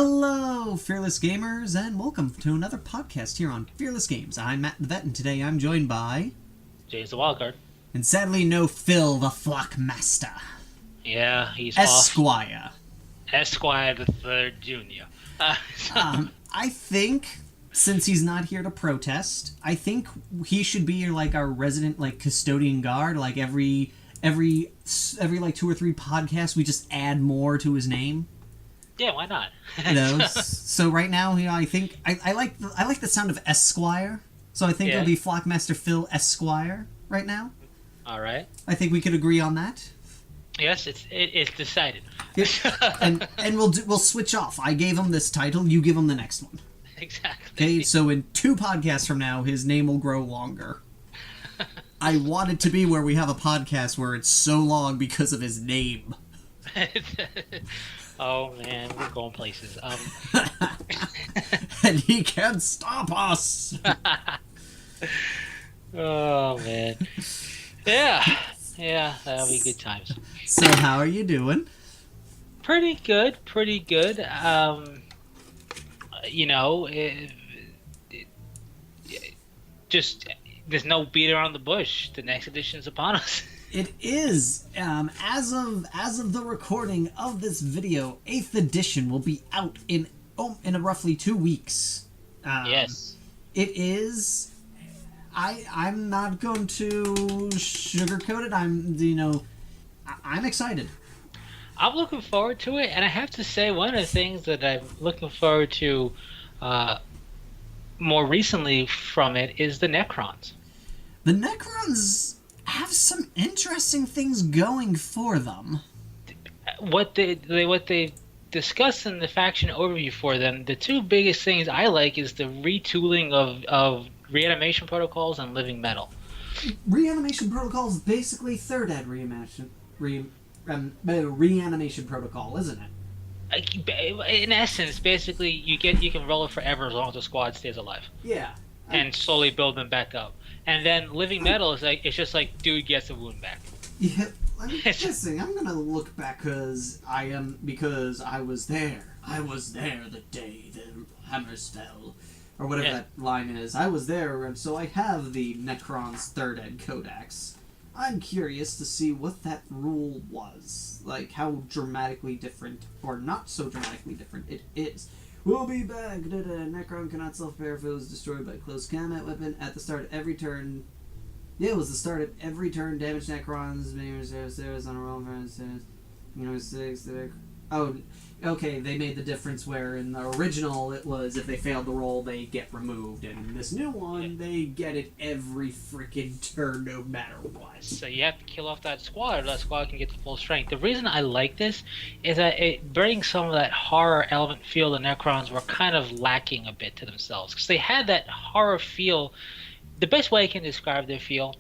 Hello, Fearless Gamers, and welcome to another podcast here on Fearless Games. I'm Matt the Vet, and today I'm joined by... James the Wildcard. And sadly, no Phil the Flockmaster. Yeah, he's Esquire. Esquire the Third Junior. I think, since he's not here to protest, I think he should be like our resident custodian guard. Like every like 2 or 3 podcasts, we just add more to his name. Yeah, why not? So right now, I think I like the sound of Esquire. So I think it'll be Flockmaster Phil Esquire right now. All right. I think we could agree on that. Yes, it's decided. and we'll switch off. I gave him this title. You give him the next one. Exactly. Okay. So in 2 podcasts from now, his name will grow longer. I want it to be where we have a podcast where it's so long because of his name. Oh man, we're going places. And he can't stop us. Oh man. Yeah, that'll be good times. So how are you doing? Pretty good. Just there's no beat around the bush. The next edition's upon us. It is. As of the recording of this video, 8th edition will be out in roughly 2 weeks. Yes. It is. I'm not going to sugarcoat it. I'm excited. I'm looking forward to it, and I have to say one of the things that I'm looking forward to more recently from it is the Necrons. The Necrons have some interesting things going for them. What they discussed in the faction overview for them, the 2 biggest things I like is the retooling of reanimation protocols and living metal. Reanimation protocol is basically third ed reanimation protocol, isn't it? In essence, basically, you can roll it forever as long as the squad stays alive. Yeah. And slowly build them back up. And then living metal is it's just like dude gets a wound back. Yeah, I'm guessing. I'm gonna look back because I was there. I was there the day the hammers fell, or whatever that line is. I was there, and so I have the Necron's third ed codex. I'm curious to see what that rule was, like how dramatically different or not so dramatically different it is. We'll be back. Necron cannot self-repair if it was destroyed by close combat weapon at the start of every turn. Yeah, it was the start of every turn. Damage Necrons. On a roll. Oh, okay. They made the difference where in the original it was if they failed the roll they get removed, and in this new one they get it every freaking turn no matter what. So you have to kill off that squad, or that squad can get to full strength. The reason I like this is that it brings some of that horror element feel the Necrons were kind of lacking a bit to themselves, because they had that horror feel. The best way I can describe their feel,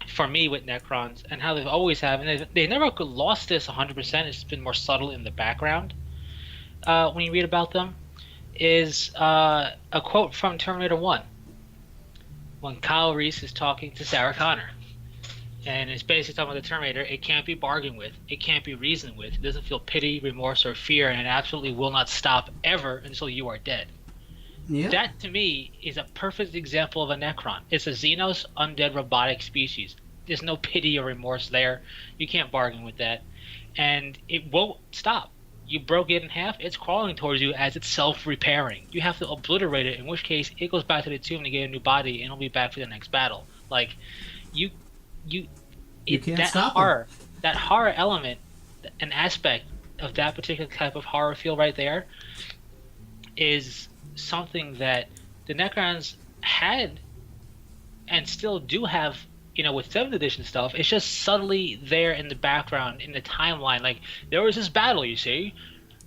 for me, with Necrons, and how they've always have, and they never lost this 100%, it's been more subtle in the background when you read about them, is a quote from Terminator 1, when Kyle Reese is talking to Sarah Connor. And it's basically talking about the Terminator. It can't be bargained with. It can't be reasoned with. It doesn't feel pity, remorse, or fear, and it absolutely will not stop ever until you are dead. Yeah. That, to me, is a perfect example of a Necron. It's a Xenos undead robotic species. There's no pity or remorse there. You can't bargain with that. And it won't stop. You broke it in half, it's crawling towards you as it's self-repairing. You have to obliterate it, in which case it goes back to the tomb to get a new body, and it'll be back for the next battle. Like, you can't that stop horror, them. That horror element, an aspect of that particular type of horror feel right there, is something that the Necrons had and still do have, with 7th edition stuff. It's just subtly there in the background, in the timeline. Like, there was this battle, you see,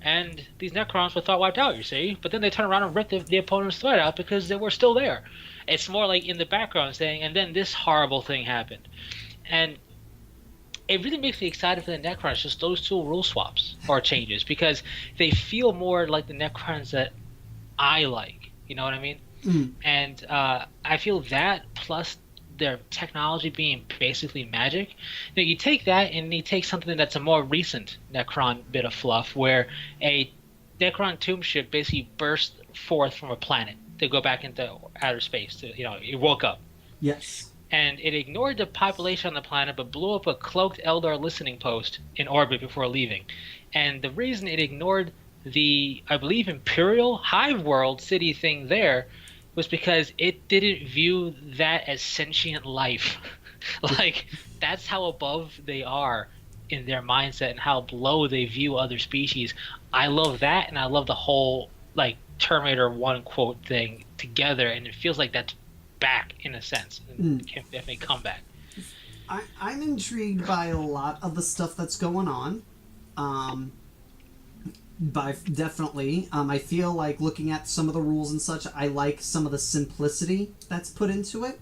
and these Necrons were thought wiped out, you see, but then they turn around and rip the opponent's threat out because they were still there. It's more like in the background saying, and then this horrible thing happened. And it really makes me excited for the Necrons, just those 2 rule swaps or changes, because they feel more like the Necrons that I like, you know what I mean? And I feel that plus their technology being basically magic. You take that and you take something that's a more recent Necron bit of fluff, where a Necron tomb ship basically burst forth from a planet to go back into outer space. It woke up. Yes. And it ignored the population on the planet, but blew up a cloaked Eldar listening post in orbit before leaving. And the reason it ignored the, I believe, Imperial Hive World city thing there was because it didn't view that as sentient life. Like, that's how above they are in their mindset and how low they view other species. I love that, and I love the whole, like, Terminator 1 quote thing together, and it feels like that's back in a sense. And can definitely come back. I'm intrigued by a lot of the stuff that's going on. Definitely. I feel like looking at some of the rules and such, I like some of the simplicity that's put into it.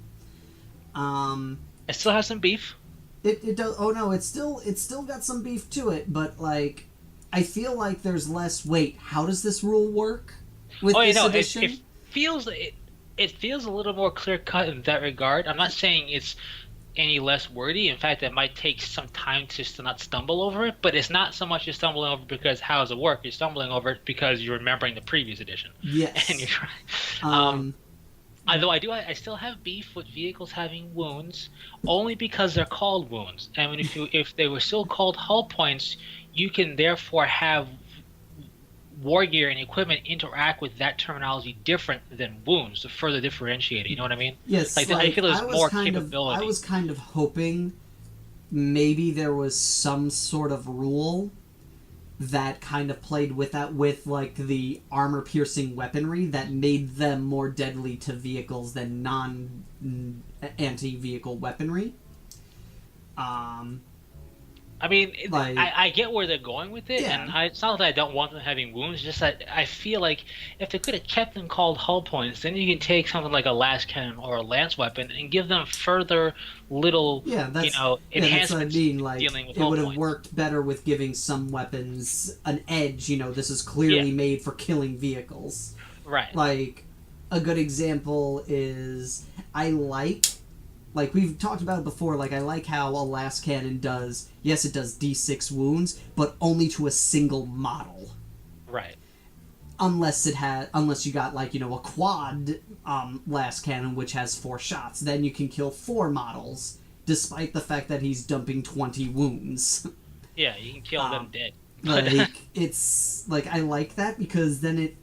It still has some beef. It does. Oh no, it's still got some beef to it, but like, I feel like there's less. Wait, how does this rule work with this edition? It feels a little more clear cut in that regard. I'm not saying it's any less wordy. In fact, it might take some time to not stumble over it, but it's not so much you're stumbling over because how does it work? You're stumbling over it because you're remembering the previous edition. Yes. And you're trying. Although I still have beef with vehicles having wounds, only because they're called wounds. And if they were still called hull points, you can therefore have war gear and equipment interact with that terminology different than wounds to further differentiate it. You know what I mean? Yes. Like I feel there's more capability. I was kind of hoping maybe there was some sort of rule that kind of played with that, with like the armor-piercing weaponry that made them more deadly to vehicles than non-anti-vehicle weaponry. I mean, I get where they're going with it, yeah. and it's not that I don't want them having wounds, just that I feel like if they could have kept them called hull points, then you can take something like a las cannon or a lance weapon and give them further little, enhancements. That's what I mean. Like, dealing with it would have worked better with giving some weapons an edge. This is clearly made for killing vehicles. Right. Like, a good example is like we've talked about it before, like I like how a las cannon does, yes, it does D6 wounds, but only to a single model. Right. Unless you got like, a quad las cannon which has 4 shots, then you can kill 4 models, despite the fact that he's dumping 20 wounds. Yeah, you can kill them dead. Like, it's like, I like that because then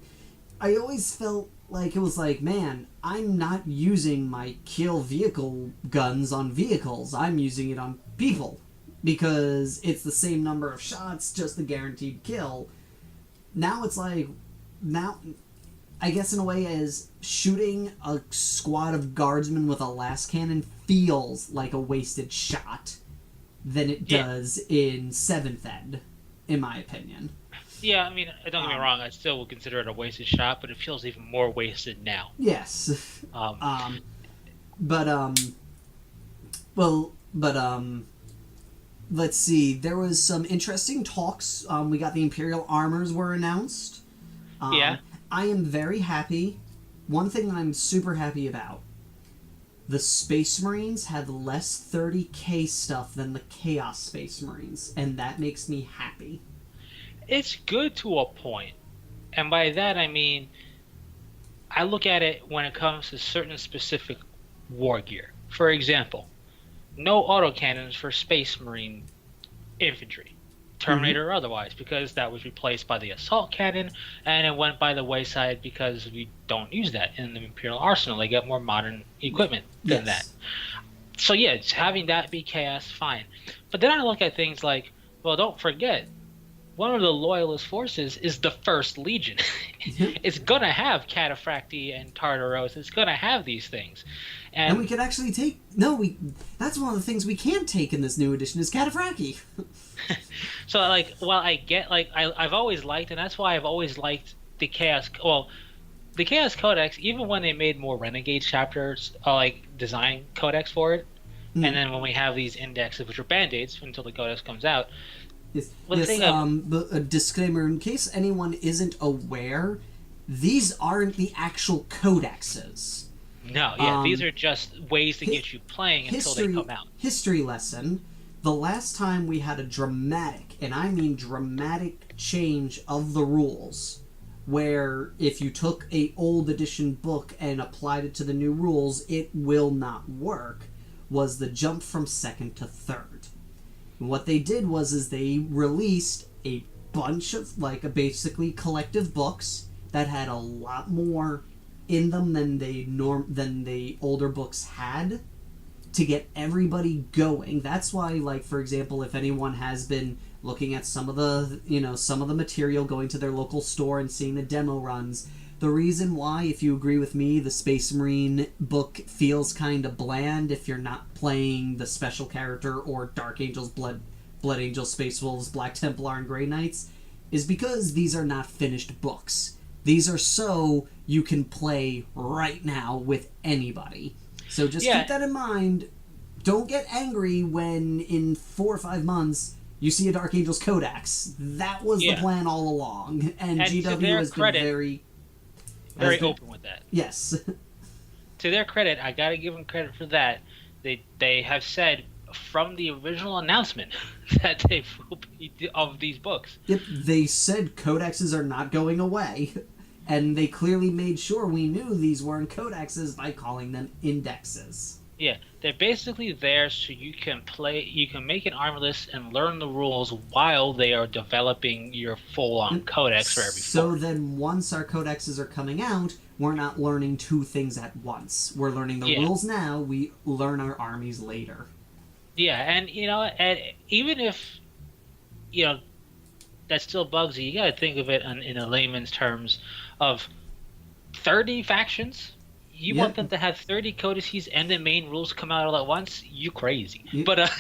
I always felt like it was like, man, I'm not using my kill vehicle guns on vehicles. I'm using it on people. Because it's the same number of shots, just the guaranteed kill. Now it's like, I guess in a way, as shooting a squad of guardsmen with a las cannon feels like a wasted shot than it does in 7th Ed, in my opinion. Yeah, I mean, don't get me wrong, I still would consider it a wasted shot, but it feels even more wasted now. Yes. Let's see, there was some interesting talks. We got the Imperial Armors were announced. Yeah. I am very happy. One thing that I'm super happy about, the Space Marines have less 30k stuff than the Chaos Space Marines, and that makes me happy. It's good to a point. And by that I mean, I look at it when it comes to certain specific war gear. For example, no autocannons for Space Marine infantry, Terminator or otherwise, because that was replaced by the assault cannon, and it went by the wayside because we don't use that in the Imperial Arsenal. They get more modern equipment than that. So yeah, having that be chaos, fine. But then I look at things like, well, don't forget, one of the loyalist forces is the First Legion. It's going to have Cataphracti and Tartaros. It's going to have these things. And we could actually take... No, that's one of the things we can take in this new edition is Cataphracti. So, like, while I get... Like, I've always liked, and that's why I've always liked the Chaos... Well, the Chaos Codex, even when they made more Renegade chapters, like, design codex for it, and then when we have these indexes, which are Band-Aids until the codex comes out... Yes, a disclaimer, in case anyone isn't aware, these aren't the actual codexes. No, these are just ways to get you playing until they come out. History lesson, the last time we had a dramatic, and I mean dramatic, change of the rules where if you took a old edition book and applied it to the new rules, it will not work, was the jump from second to third. And what they did is they released a bunch of, like, basically collective books that had a lot more in them than the older books had, to get everybody going. That's why, like, for example, if anyone has been looking at some of the material, going to their local store and seeing the demo runs, the reason why, if you agree with me, the Space Marine book feels kind of bland if you're not playing the special character or Dark Angels, Blood Angels, Space Wolves, Black Templar, and Grey Knights, is because these are not finished books. These are so you can play right now with anybody. So just keep that in mind. Don't get angry when in 4 or 5 months you see a Dark Angels Codex. That was the plan all along. And GW has been very open with that. Yes. To their credit, I gotta give them credit for that. They have said from the original announcement that they will be of these books. Yep, they said codexes are not going away. And they clearly made sure we knew these weren't codexes by calling them indexes. Yeah, they're basically there so you can make an army list and learn the rules while they are developing your full-on codex for every form. So then once our codexes are coming out, we're not learning 2 things at once. We're learning the rules now, we learn our armies later. Yeah, and even if that still bugs you gotta think of it in a layman's terms of 30 factions. You want them to have 30 codices and the main rules come out all at once? You crazy. Yeah. But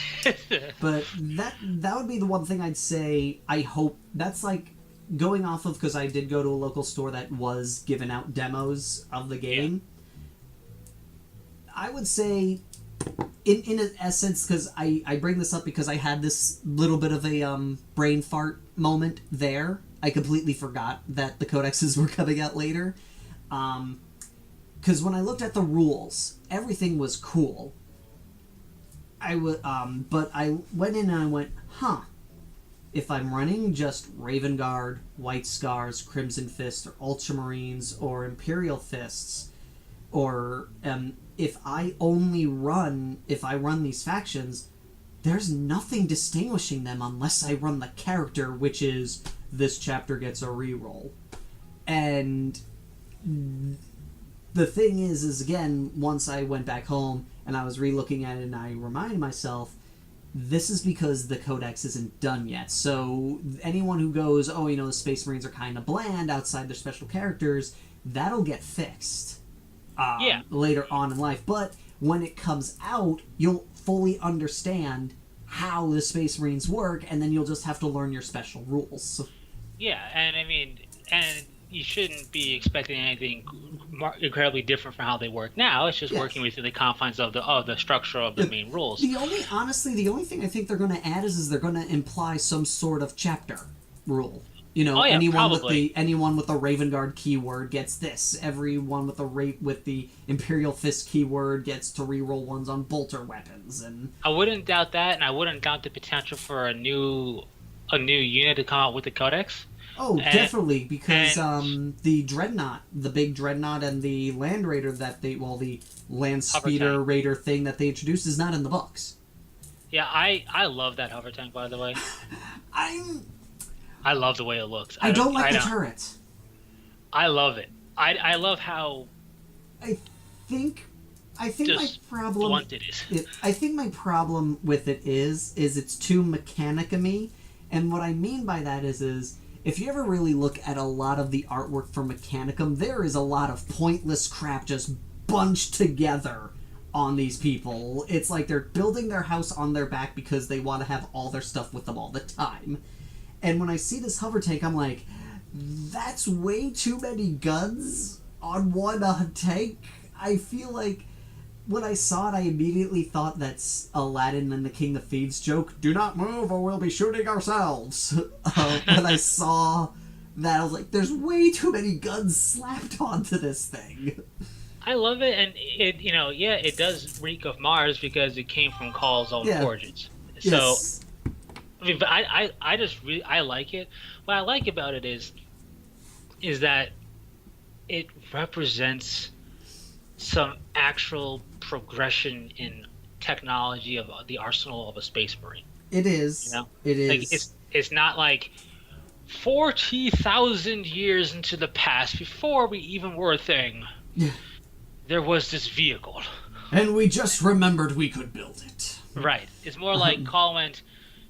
but that would be the one thing I'd say. I hope that's like going off of, because I did go to a local store that was giving out demos of the game. Yeah. I would say, in an essence, because I bring this up because I had this little bit of a brain fart moment there. I completely forgot that the codexes were coming out later. Because when I looked at the rules, everything was cool. But I went in and I went, if I'm running just Raven Guard, White Scars, Crimson Fist, or Ultramarines, or Imperial Fists, or if I run these factions, there's nothing distinguishing them unless I run the character, which is this chapter gets a reroll. And the thing is again, once I went back home and I was re-looking at it and I reminded myself, this is because the codex isn't done yet. So anyone who goes, the Space Marines are kind of bland outside their special characters, that'll get fixed later on in life. But when it comes out, you'll fully understand how the Space Marines work, and then you'll just have to learn your special rules. Yeah, and I mean, and you shouldn't be expecting anything incredibly different from how they work now. It's just working within the confines of the structure of the main rules. The only thing I think they're going to add is they're going to imply some sort of chapter rule. Anyone with the Raven Guard keyword gets this. Everyone with the Imperial Fist keyword gets to reroll ones on bolter weapons. And I wouldn't doubt that, and I wouldn't doubt the potential for a new unit to come out with the codex. Oh, definitely, because the Dreadnought, the big Dreadnought, and the Land Raider the Land Speeder Raider thing that they introduced is not in the books. Yeah, I love that hover tank, by the way. I love the way it looks. I don't like the turret. I love it. I love how. I think my problem. Blunt it is. I think my problem with it is it's too Mechanicum-y, and what I mean by that is if you ever really look at a lot of the artwork for Mechanicum, there is a lot of pointless crap just bunched together on these people. It's like they're building their house on their back because they want to have all their stuff with them all the time. And when I see this hover tank, I'm like, that's way too many guns on one tank. I feel like when I saw it, I immediately thought that's Aladdin and the King of Thieves joke, do not move or we'll be shooting ourselves. When I saw that, I was like, there's way too many guns slapped onto this thing. I love it, and it does reek of Mars because it came from Call's own forges. So, yes. I mean, but I just really, I like it. What I like about it is is that it represents some actual progression in technology of the arsenal of a space marine. It You is. know, It like is. it's not like 40,000 years into the past, before we even were a thing, there was this vehicle. And we just remembered we could build it. Right. It's more like Call went,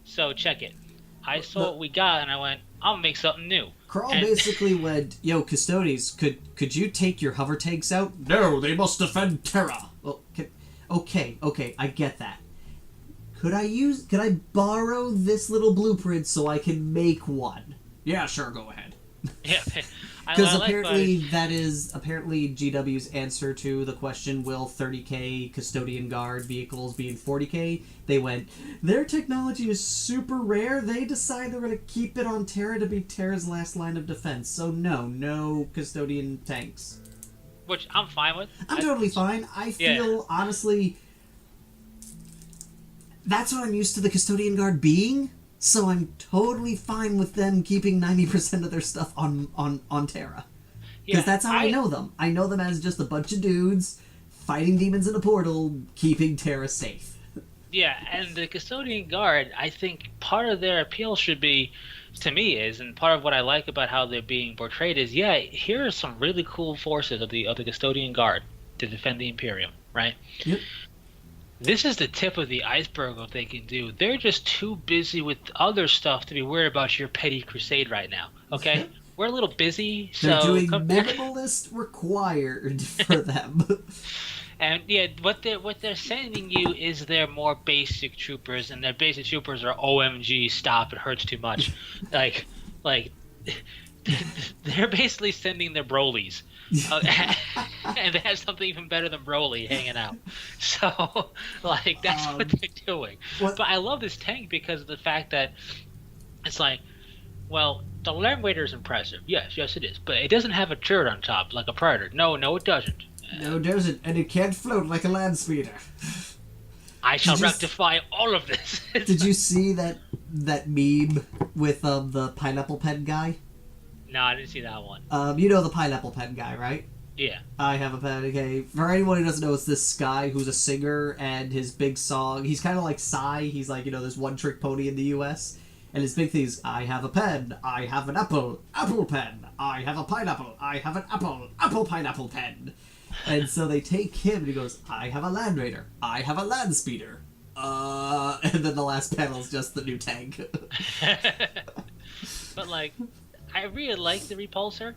so check it. I saw what we got, and I went, I'll make something new. Carl And basically went, "Yo, Custodes, could you take your hover tanks out? No, they must defend Terra." Well, okay, I get that. Could I borrow this little blueprint so I can make one? Yeah, sure, go ahead. yeah, Because that is GW's answer to the question, will 30k custodian guard vehicles be in 40k? They went, their technology is super rare. They decide they're going to keep it on Terra to be Terra's last line of defense. So no custodian tanks. which I'm fine with. I'm totally fine. I feel, honestly, that's what I'm used to the custodian guard being. So I'm totally fine with them keeping 90% of their stuff on Terra. Because that's how I know them. I know them as just a bunch of dudes fighting demons in a portal, keeping Terra safe. Yeah, and the custodian guard, I think part of their appeal should be, to me, and part of what I like about how they're being portrayed is, here are some really cool forces of the custodian guard to defend the Imperium, right? Yep. This is the tip of the iceberg of what they can do. They're just too busy with other stuff to be worried about your petty crusade right now. Okay, we're a little busy, so they're doing minimalist required for them. And what they're sending you is their more basic troopers, and their basic troopers are OMG, stop, it hurts too much. like they're basically sending their Brolys. And they have something even better than Broly hanging out. So, that's what they're doing. But I love this tank because of the fact that it's like, well, the Land Raider is impressive. Yes, it is. But it doesn't have a turret on top like a Predator. No, it doesn't. No, it doesn't. And it can't float like a land speeder. I shall rectify all of this. Did you see that meme with the pineapple pen guy? No, I didn't see that one. You know the pineapple pen guy, right? Yeah. I have a pen. Okay, for anyone who doesn't know, it's this guy who's a singer, and his big song. He's kind of like Psy. He's like, this one-trick pony in the U.S. And his big thing is, I have a pen. I have an apple pen. I have a pineapple. I have an apple pineapple pen. And so they take him, and he goes, I have a Land Raider. I have a Land Speeder. And then the last panel is just the new tank. But I really like the repulsor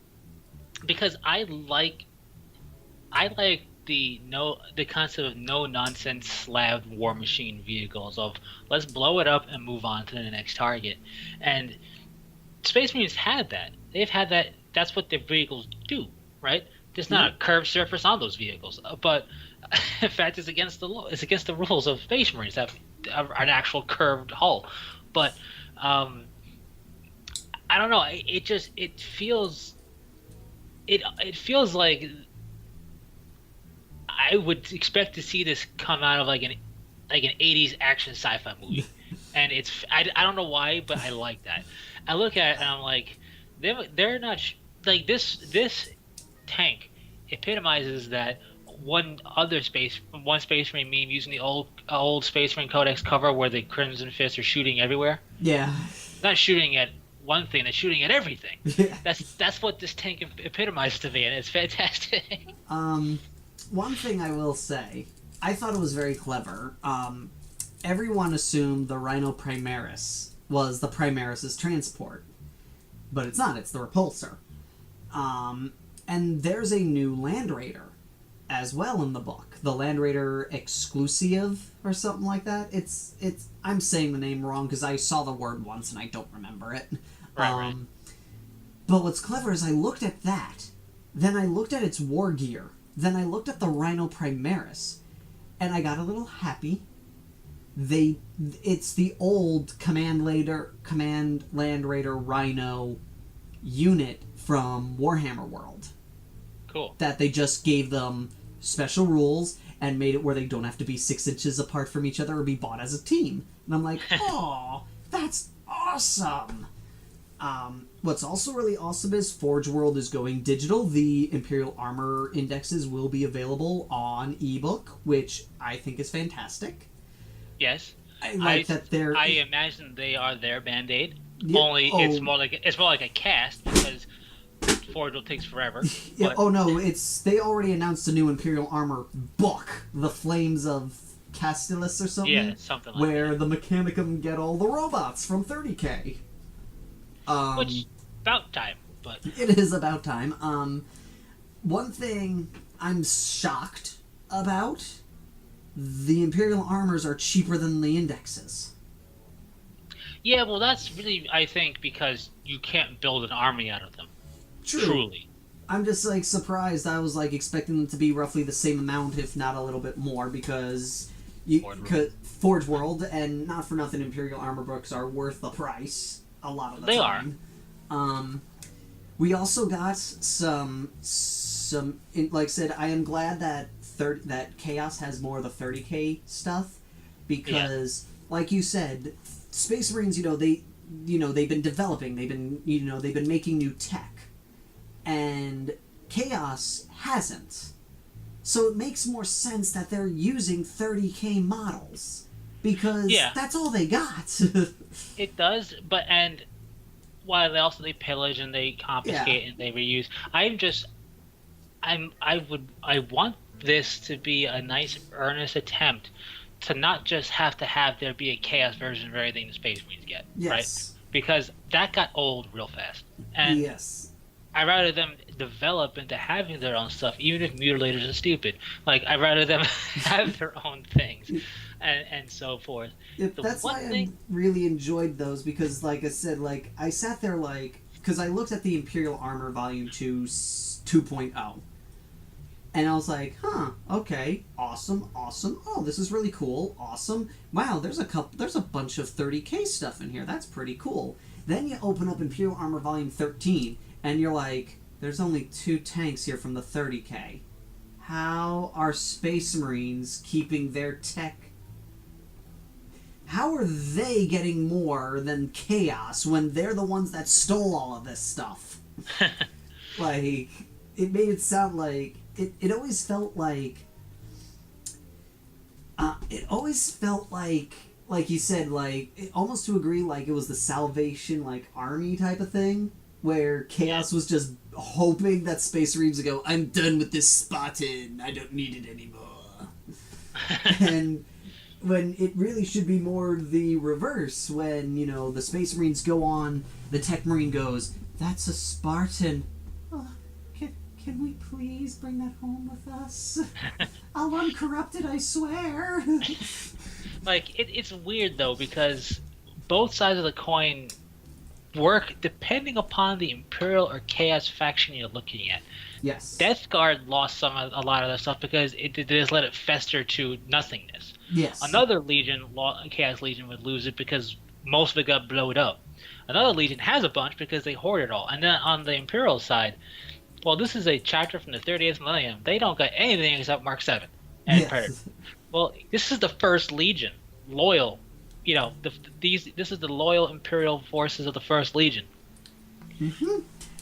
because I like the concept of no nonsense slab war machine vehicles of let's blow it up and move on to the next target. And Space Marines had that. They've had that. That's what their vehicles do, right? There's not a curved surface on those vehicles, but in fact, it's against the law. It's against the rules of Space Marines to have an actual curved hull. But I don't know. It feels like I would expect to see this come out of like an 80s action sci-fi movie, and I don't know why, but I like that. I look at it and I'm like, they're not this tank epitomizes that one Space Marine meme using the old Space Marine Codex cover where the Crimson Fists are shooting everywhere. Yeah. Not shooting at one thing, they're shooting at everything. Yeah. That's what this tank epitomizes to me, and it's fantastic. One thing I will say, I thought it was very clever. Everyone assumed the Rhino Primaris was the Primaris' transport, but it's not. It's the repulsor. And there's a new Land Raider as well in the book. The Land Raider Exclusive or something like that. It's I'm saying the name wrong because I saw the word once and I don't remember it. Right. But what's clever is I looked at that, then I looked at its war gear, then I looked at the Rhino Primaris, and I got a little happy. It's the old Command Land Raider Rhino unit from Warhammer World. Cool. That they just gave them special rules and made it where they don't have to be 6 inches apart from each other or be bought as a team. And I'm like, oh, that's awesome. What's also really awesome is Forge World is going digital. The Imperial Armor Indexes will be available on ebook, which I think is fantastic. Yes. I like that they're. I imagine they are their Band-Aid. Yeah, Only it's more like a cast because Forge takes forever. Yeah. But, Oh no! They already announced a new Imperial Armor book, The Flames of Castellus or something. Yeah, something like where that. the Mechanicum get all the robots from 30K. Which about time, but it is about time. One thing I'm shocked about: the Imperial armors are cheaper than the indexes. yeah, well, that's really I think because you can't build an army out of them. True. Truly. I'm just like surprised. I was like expecting them to be roughly the same amount, if not a little bit more, because Forge World, and not for nothing, Imperial armor books are worth the price a lot of the time. They are. We also got some. Like I said, I am glad that that Chaos has more of the 30K stuff, because, like you said, Space Marines, they've been developing, they've been making new tech. And Chaos hasn't. So it makes more sense that they're using 30K models. Because that's all they got. It does, and while they pillage and they confiscate and they reuse, I want this to be a nice, earnest attempt to not just have to have there be a Chaos version of everything the Space Marines get. Yes. Right? Because that got old real fast. And yes. I'd rather them develop into having their own stuff, even if mutilators are stupid. Like, I'd rather them have their own things, and so forth. That's why I really enjoyed those, because, like I said, like, I sat there, like, because I looked at the Imperial Armor Volume 2 2.0, and I was like, huh, okay, awesome, oh, this is really cool, awesome, wow, there's a bunch of 30K stuff in here, that's pretty cool. Then you open up Imperial Armor Volume 13, and you're like, there's only 2 tanks here from the 30K. How are Space Marines keeping their tech? How are they getting more than Chaos when they're the ones that stole all of this stuff? Like, it made it sound like... It always felt like... like you said, like, almost to agree, like it was the Salvation, like, army type of thing. Where Chaos was just hoping that Space Marines would go, I'm done with this Spartan, I don't need it anymore. And when it really should be more the reverse, when, the Space Marines go on, the Tech Marine goes, that's a Spartan. Oh, can we please bring that home with us? I'll uncorrupted, I swear. Like, it's weird, though, because both sides of the coin work depending upon the Imperial or Chaos faction you're looking at. Yes. Death Guard lost a lot of their stuff because they just let it fester to nothingness. Yes. Another Legion, Chaos Legion, would lose it because most of it got blowed up. Another Legion has a bunch because they hoard it all. And then on the Imperial side, well, this is a chapter from the 38th millennium. They don't got anything except Mark 7 and Predator. Well, this is the first Legion, loyal. This is the loyal Imperial forces of the First Legion. Mm-hmm.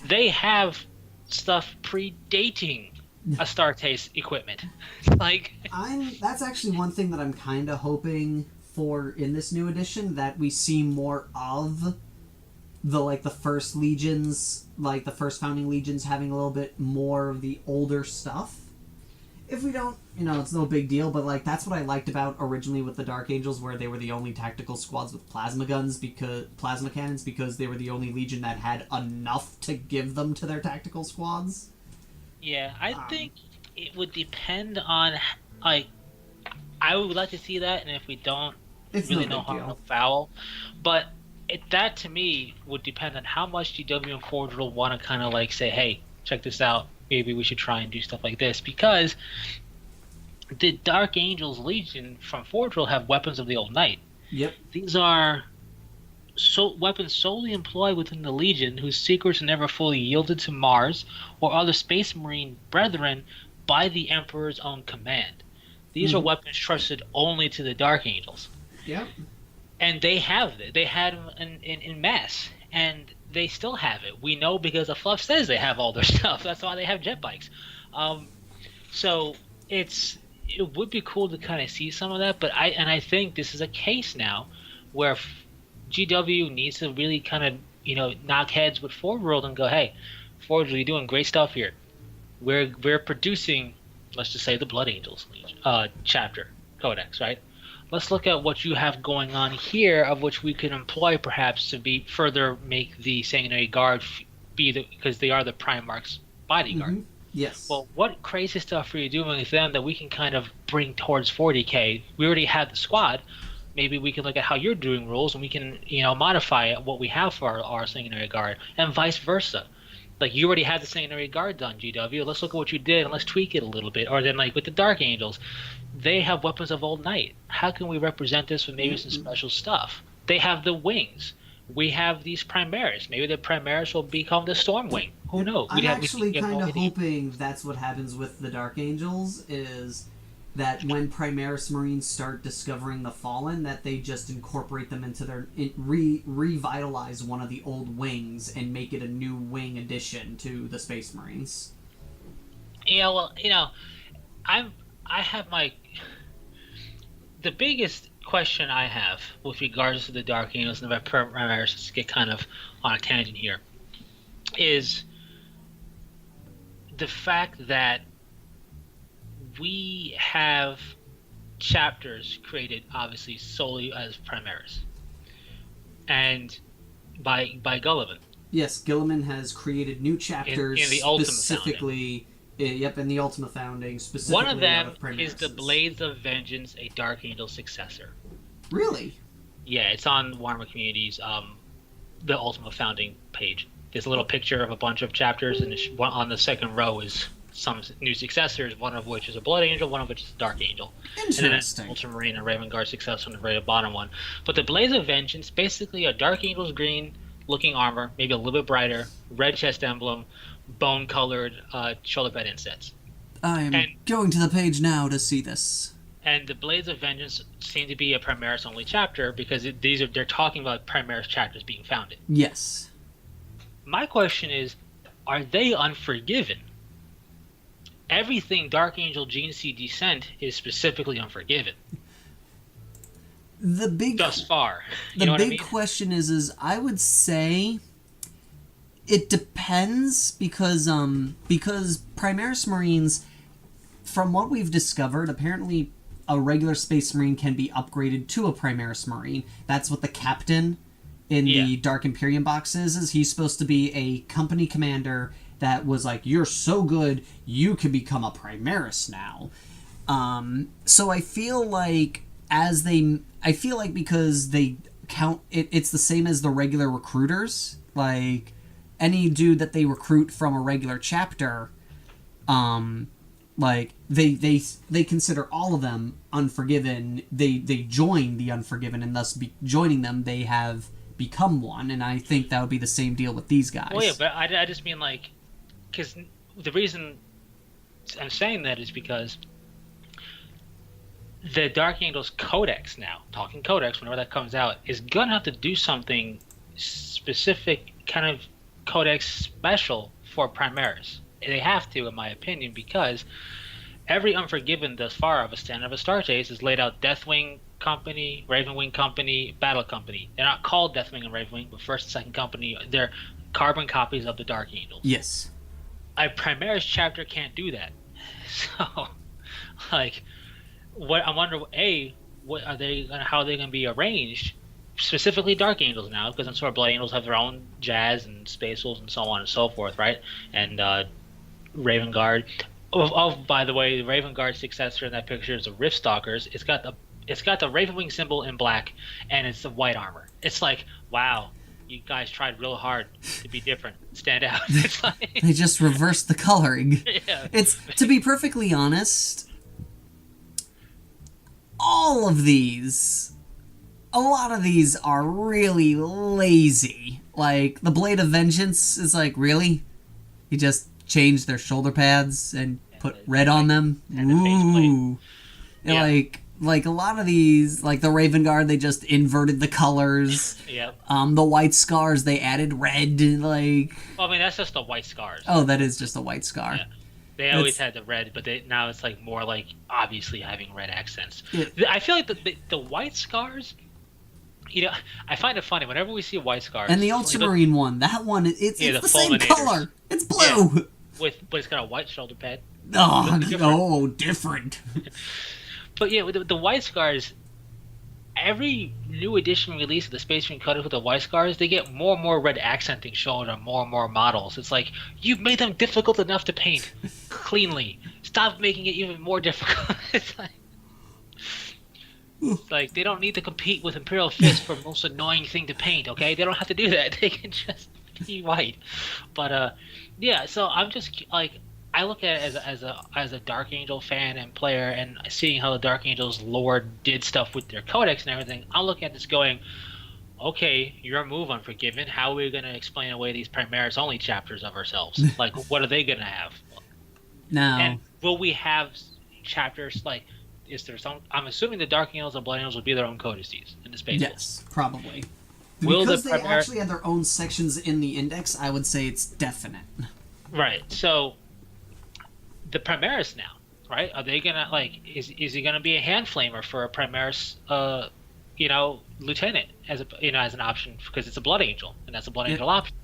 They have stuff predating Astartes equipment. That's actually one thing that I'm kind of hoping for in this new edition, that we see more of the First Legions, like the First Founding Legions, having a little bit more of the older stuff. If we don't, it's no big deal, but, that's what I liked about originally with the Dark Angels, where they were the only tactical squads with plasma cannons, because they were the only Legion that had enough to give them to their tactical squads. Yeah, I think it would depend on, I would like to see that, and if we don't, it's really no harm, no foul. But that, to me, would depend on how much GW and Forge will want to kind of, say, hey, check this out. Maybe we should try and do stuff like this, because the Dark Angels Legion from Forge World have weapons of the Old Knight. Yep. These are weapons solely employed within the Legion, whose secrets are never fully yielded to Mars or other Space Marine brethren by the Emperor's own command. These are weapons trusted only to the Dark Angels. Yep. And they have it. They had them in mass. And they still have it. We know because the fluff says they have all their stuff. That's why they have jet bikes. Um, so it would be cool to kind of see some of that. But I think this is a case now where GW needs to really kind of knock heads with Forge World and go, hey, Forge, you're doing great stuff here. We're producing, let's just say, the Blood Angels chapter codex, right? Let's look at what you have going on here, of which we could employ perhaps to be further make the Sanguinary Guard because they are the Primarch's bodyguard. Mm-hmm. Yes. Well, what crazy stuff are you doing with them that we can kind of bring towards 40K? We already have the squad. Maybe we can look at how you're doing rules, and we can modify what we have for our Sanguinary Guard, and vice versa. Like, you already had the Sanguinary Guard done, GW. Let's look at what you did and let's tweak it a little bit. Or then, like with the Dark Angels, they have weapons of Old Night. How can we represent this with maybe some special stuff? They have the wings. We have these Primaris. Maybe the Primaris will become the Stormwing. Who knows? I'm actually kind of hoping that's what happens with the Dark Angels, is that when Primaris Marines start discovering the Fallen, that they just incorporate them into their... revitalize one of the old wings and make it a new wing addition to the Space Marines. Yeah, well, I have the biggest question I have with regards to the Dark Angels and the Primaris, to get kind of on a tangent here, is the fact that we have chapters created obviously solely as Primaris, and by Gullivan. Yes, Gilliman has created new chapters in the Ultima specifically. In the Ultima Founding, specifically. One of them out of is the Blades of Vengeance, a Dark Angel successor. Really? Yeah, it's on Warhammer Community's the Ultima Founding page. There's a little picture of a bunch of chapters, and on the second row is some new successors, one of which is a Blood Angel, one of which is a Dark Angel. Interesting. And then an Ultramarine and Raven Guard successor on the very bottom one. But the Blades of Vengeance, basically a Dark Angel's green looking armor, maybe a little bit brighter, red chest emblem, bone-colored shoulder pad insets. I'm going to the page now to see this. And the Blades of Vengeance seem to be a Primaris-only chapter because they're talking about Primaris chapters being founded. Yes. My question is, are they Unforgiven? Everything Dark Angel GNC Descent is specifically Unforgiven. Thus far. The big question is I would say it depends because Primaris Marines, from what we've discovered, apparently a regular Space Marine can be upgraded to a Primaris Marine. That's what the captain in the Dark Imperium box is he's supposed to be a company commander that was like, you're so good, you can become a Primaris now. So I feel like because they count it's the same as the regular recruiters, like any dude that they recruit from a regular chapter, like they consider all of them Unforgiven. They join the Unforgiven, and thus joining them, they have become one. And I think that would be the same deal with these guys. Well, yeah, but I just mean, like, because the reason I'm saying that is because the Dark Angels Codex now, talking Codex, whenever that comes out, is going to have to do something specific, kind of Codex special for Primaris. They have to, in my opinion, because every Unforgiven thus far of a Stand of Astartes has laid out Deathwing Company, Ravenwing Company, Battle Company. They're not called Deathwing and Ravenwing, but First and Second Company, they're carbon copies of the Dark Angels. Yes. A Primaris chapter can't do that. So, like, what I wonder, what are they gonna, how are they going to be arranged? Specifically Dark Angels now, because I'm sure Blood Angels have their own jazz and Space Wolves and so on and so forth, right? And Raven Guard. By the way, the Raven Guard successor in that picture is the Rift Stalkers. It's got the Ravenwing symbol in black, and it's the white armor. It's like, wow, you guys tried real hard to be different, stand out. It's like... They just reversed the coloring. Yeah. It's, to be perfectly honest, all of these, a lot of these are really lazy. Like, the Blade of Vengeance is like, really? You just changed their shoulder pads and put red on them? And the faceplate. Ooh. Yeah. like a lot of these, like the Raven Guard, they just inverted the colors. Yep. The White Scars, they added red. Like, well, I mean, that's just the White Scars. Oh, that is just a White Scar. Yeah. They always had the red, but now it's like more like obviously having red accents. Yeah. I feel like the White Scars. You know, I find it funny whenever we see White Scars. And the Ultramarine one, that one, it's the same color. It's blue. Yeah. But it's got a white shoulder pad. Oh, different. But yeah, with the White Scars, every new edition release of the Space Marine Codex with the White Scars, they get more and more red accenting shown on more and more models. It's like, you've made them difficult enough to paint cleanly. Stop making it even more difficult. It's like they don't need to compete with Imperial Fist for most annoying thing to paint, okay? They don't have to do that. They can just be white. But yeah, so I'm just like, I look at it as a Dark Angel fan and player, and seeing how the Dark Angel's lore did stuff with their codex and everything. I'm looking at this going, okay, your move, Unforgiven. How are we going to explain away these Primaris only chapters of ourselves? Like, what are they going to have? Now, and will we have chapters like? Is there some? I'm assuming the Dark Angels and Blood Angels will be their own codices in the space. Yes, probably. Will because they actually had their own sections in the index, I would say it's definite. Right. So the Primaris now, right? Are they gonna like? Is he gonna be a hand flamer for a Primaris, lieutenant as an option because it's a Blood Angel and that's a Blood Angel option?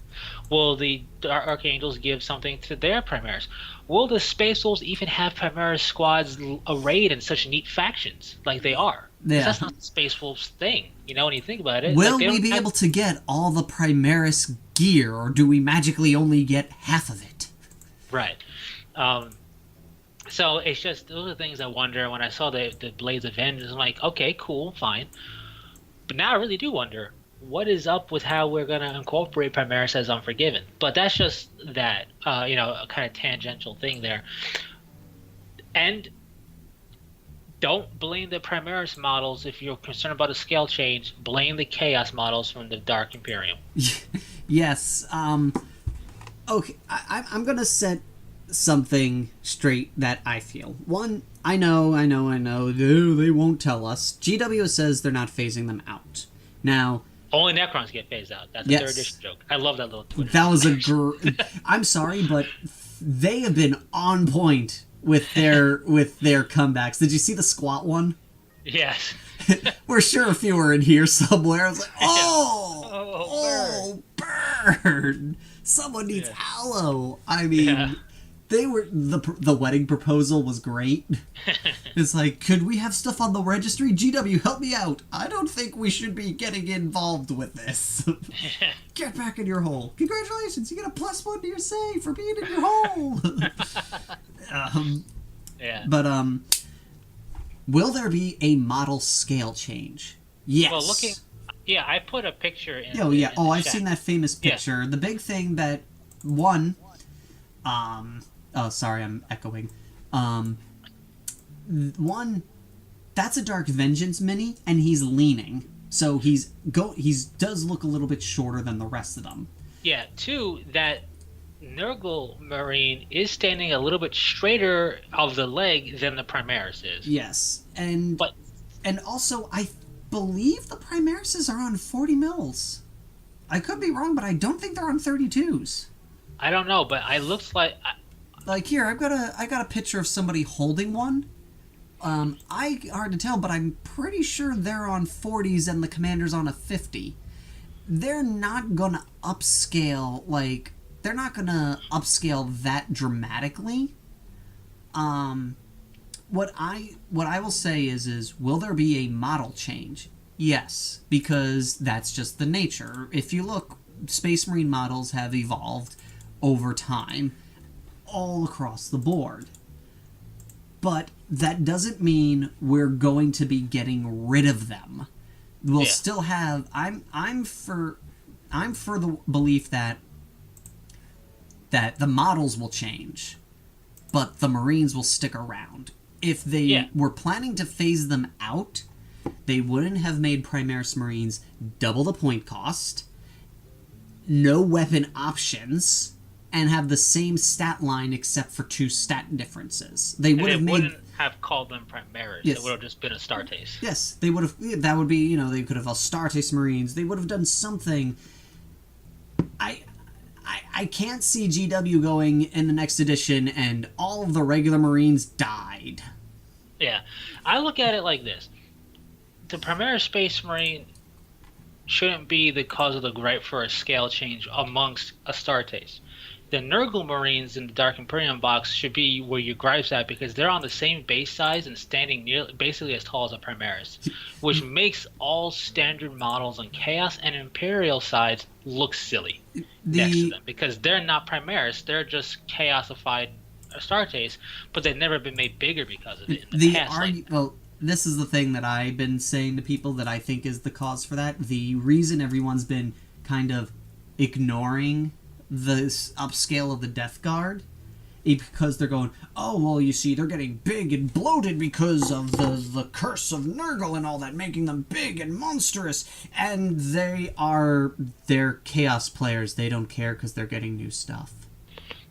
Will the Archangels give something to their Primaris? Will the Space Wolves even have Primaris squads arrayed in such neat factions like they are? Yeah. That's not the Space Wolves thing, when you think about it. Will we be able to get all the Primaris gear, or do we magically only get half of it? Right. So it's just, those are things I wonder. When I saw the Blades of Vengeance, I'm like, okay, cool, fine. But now I really do wonder, what is up with how we're going to incorporate Primaris as Unforgiven? But that's just that, a kind of tangential thing there. And don't blame the Primaris models if you're concerned about a scale change. Blame the Chaos models from the Dark Imperium. Yes. Okay, I'm going to set something straight that I feel. One, I know, they won't tell us. GW says they're not phasing them out. Now, only Necrons get phased out. That's a third edition joke. I love that little Twitter. That was I'm sorry, but they have been on point with their comebacks. Did you see the squat one? Yes. We're sure a few are in here somewhere. I was like, burn! Someone needs aloe. I mean, they were the wedding proposal was great. It's like, could we have stuff on the registry? GW, help me out. I don't think we should be getting involved with this. Get back in your hole. Congratulations, you get a +1 to your save for being in your hole. But will there be a model scale change? Yes. Well, I put a picture in. I've seen that famous picture. The big thing that sorry, I'm echoing. One, that's a Dark Vengeance mini, and he's leaning, so he does look a little bit shorter than the rest of them. Yeah. Two, that Nurgle Marine is standing a little bit straighter of the leg than the Primaris is. Yes, and also I believe the Primarises are on 40 mils. I could be wrong, but I don't think they're on 32s. I don't know, but I looks like. Like here, I got a picture of somebody holding one. Hard to tell, but I'm pretty sure they're on 40s and the commander's on a 50. They're not gonna upscale that dramatically. What I will say is will there be a model change? Yes, because that's just the nature. If you look, Space Marine models have evolved over time, all across the board. But that doesn't mean we're going to be getting rid of them. We'll still have. I'm for the belief that the models will change, but the Marines will stick around. If they were planning to phase them out, they wouldn't have made Primaris Marines double the point cost, no weapon options, and have the same stat line except for 2 stat differences. They would have made... wouldn't have called them Primaris. Yes. It would have just been Astartes. Yes, they would have... That would be, they could have Astartes Marines. They would have done something. I can't see GW going in the next edition and all of the regular Marines died. Yeah. I look at it like this. The Primaris Space Marine shouldn't be the cause of the gripe for a scale change amongst Astartes. The Nurgle Marines in the Dark Imperium box should be where your gripe's at, because they're on the same base size and standing basically as tall as a Primaris, which makes all standard models on Chaos and Imperial sides look silly next to them, because they're not Primaris, they're just Chaosified Astartes, but they've never been made bigger because of it in the past. Well, this is the thing that I've been saying to people that I think is the cause for that. The reason everyone's been kind of ignoring the upscale of the Death Guard because they're going, oh, well, you see, they're getting big and bloated because of the curse of Nurgle and all that, making them big and monstrous. And they're Chaos players. They don't care because they're getting new stuff.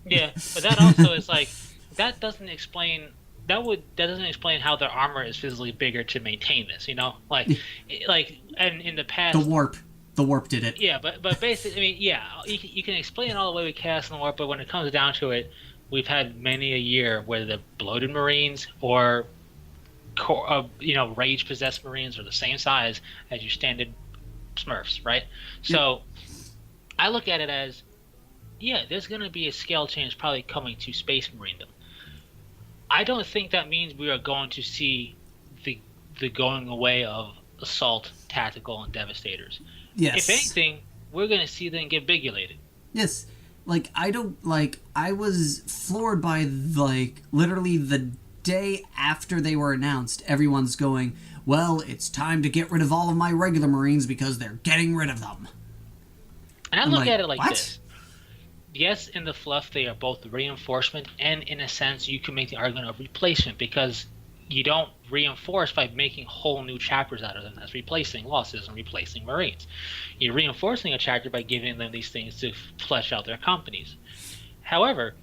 Yeah, but that also is like, that doesn't explain how their armor is physically bigger to maintain this, and in the past... The warp did it. Yeah, but basically, I mean, yeah, you can explain it all the way with Chaos and the Warp, but when it comes down to it, we've had many a year where the bloated Marines or, rage-possessed Marines are the same size as your standard Smurfs, right? So, I look at it as, yeah, there's going to be a scale change probably coming to Space Marindom. I don't think that means we are going to see the going away of Assault, Tactical, and Devastators. Yes. If anything, we're going to see them get bigulated. Yes. I was floored by, literally the day after they were announced, everyone's going, well, it's time to get rid of all of my regular Marines because they're getting rid of them. And I look at it like what? this. Yes, in the fluff, they are both reinforcement, and in a sense, you can make the argument of replacement, because you don't reinforce by making whole new chapters out of them. That's replacing losses and replacing Marines. You're reinforcing a chapter by giving them these things to flesh out their companies. However,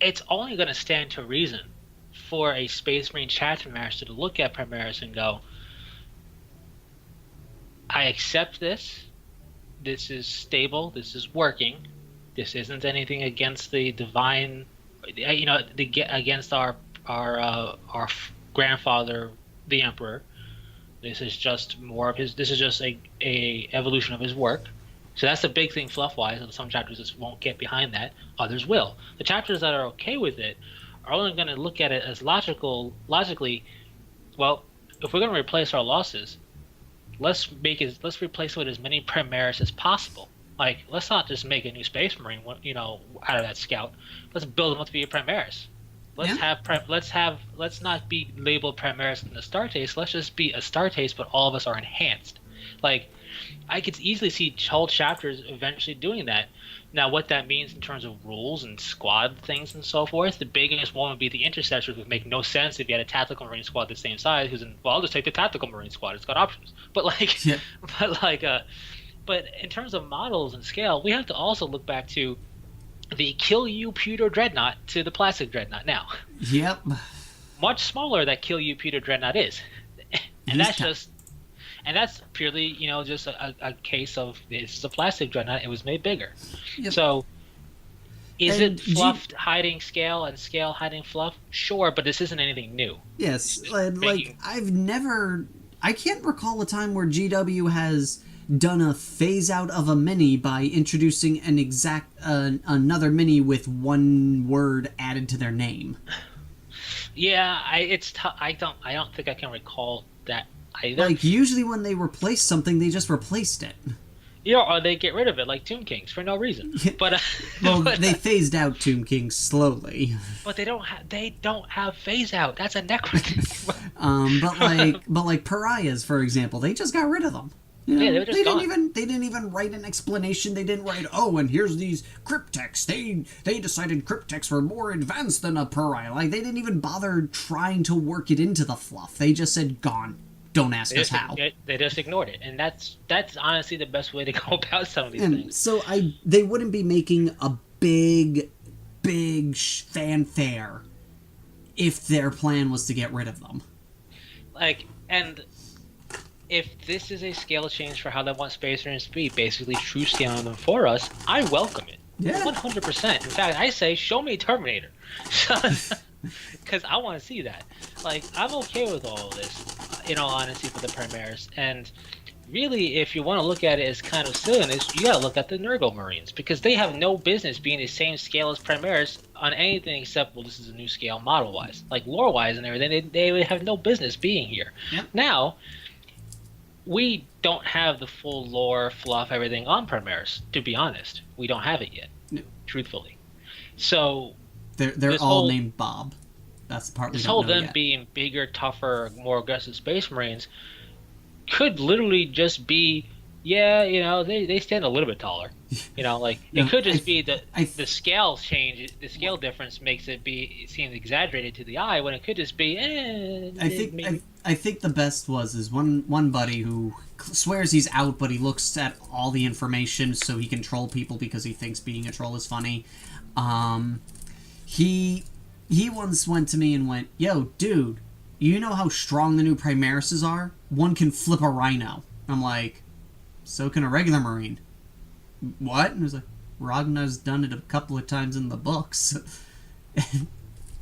it's only going to stand to reason for a Space Marine chapter master to look at Primaris and go, I accept this. This is stable. This is working. This isn't anything against the divine, against our grandfather, the Emperor. This is just more of his. This is just a evolution of his work. So that's the big thing, fluff-wise. And some chapters just won't get behind that. Others will. The chapters that are okay with it are only going to look at it as logically. Well, if we're going to replace our losses, let's replace it with as many Primaris as possible. Like, let's not just make a new Space Marine, out of that scout. Let's build them up to be a Primaris. Let's not be labeled Primaris and Astartes. Let's just be Astartes, but all of us are enhanced. Like, I could easily see whole chapters eventually doing that. Now, what that means in terms of rules and squad things and so forth, the biggest one would be the Interceptors, which would make no sense if you had a Tactical Marine squad the same size. I'll just take the Tactical Marine squad. It's got options. But but in terms of models and scale, we have to also look back to the Kill You Pewter Dreadnought to the Plastic Dreadnought now. Yep. Much smaller that Kill You Pewter Dreadnought is. And that's purely, just a case of it's a Plastic Dreadnought. It was made bigger. Yep. So, is it fluff hiding scale and scale hiding fluff? Sure, but this isn't anything new. Yes, I can't recall a time where GW has done a phase out of a mini by introducing another mini with one word added to their name. Yeah, I don't think I can recall that either. Usually when they replace something, they just replaced it. Or they get rid of it, like Tomb Kings, for no reason. But they phased out Tomb Kings slowly. But they don't have phase out. That's a necro. but Pariahs, for example, they just got rid of them. Yeah, they were just gone. They didn't even write an explanation. They didn't write, and here's these cryptex. They decided cryptex were more advanced than a pariah. They didn't even bother trying to work it into the fluff. They just said gone. Don't ask us how. They just ignored it, and that's honestly the best way to go about some of these things. So they wouldn't be making a big fanfare if their plan was to get rid of them. And if this is a scale change for how they want Space Marines to be, basically true scaling them for us, I welcome it. Yeah. 100%. In fact, I say, show me Terminator. Because I want to see that. I'm okay with all of this, in all honesty, for the Primaris. And really, if you want to look at it as kind of silliness, you got to look at the Nurgle Marines. Because they have no business being the same scale as Primaris on anything except, well, this is a new scale model-wise. Lore-wise and everything, they would have no business being here. Yep. Now, we don't have the full lore, fluff, everything on Primaris, to be honest. We don't have it yet, no. Truthfully. So they're all named Bob. That's the part we don't know yet. This whole them being bigger, tougher, more aggressive Space Marines could literally just be, they stand a little bit taller. It could just be the scale change, the scale difference makes it seem exaggerated to the eye when it could just be. I think the best is one buddy who swears he's out, but he looks at all the information so he can troll people because he thinks being a troll is funny. He once went to me and went, "Yo, dude, you know how strong the new Primarises are? One can flip a rhino." I'm like, "So can a regular Marine." What? And he was like, "Ragnar's done it a couple of times in the books."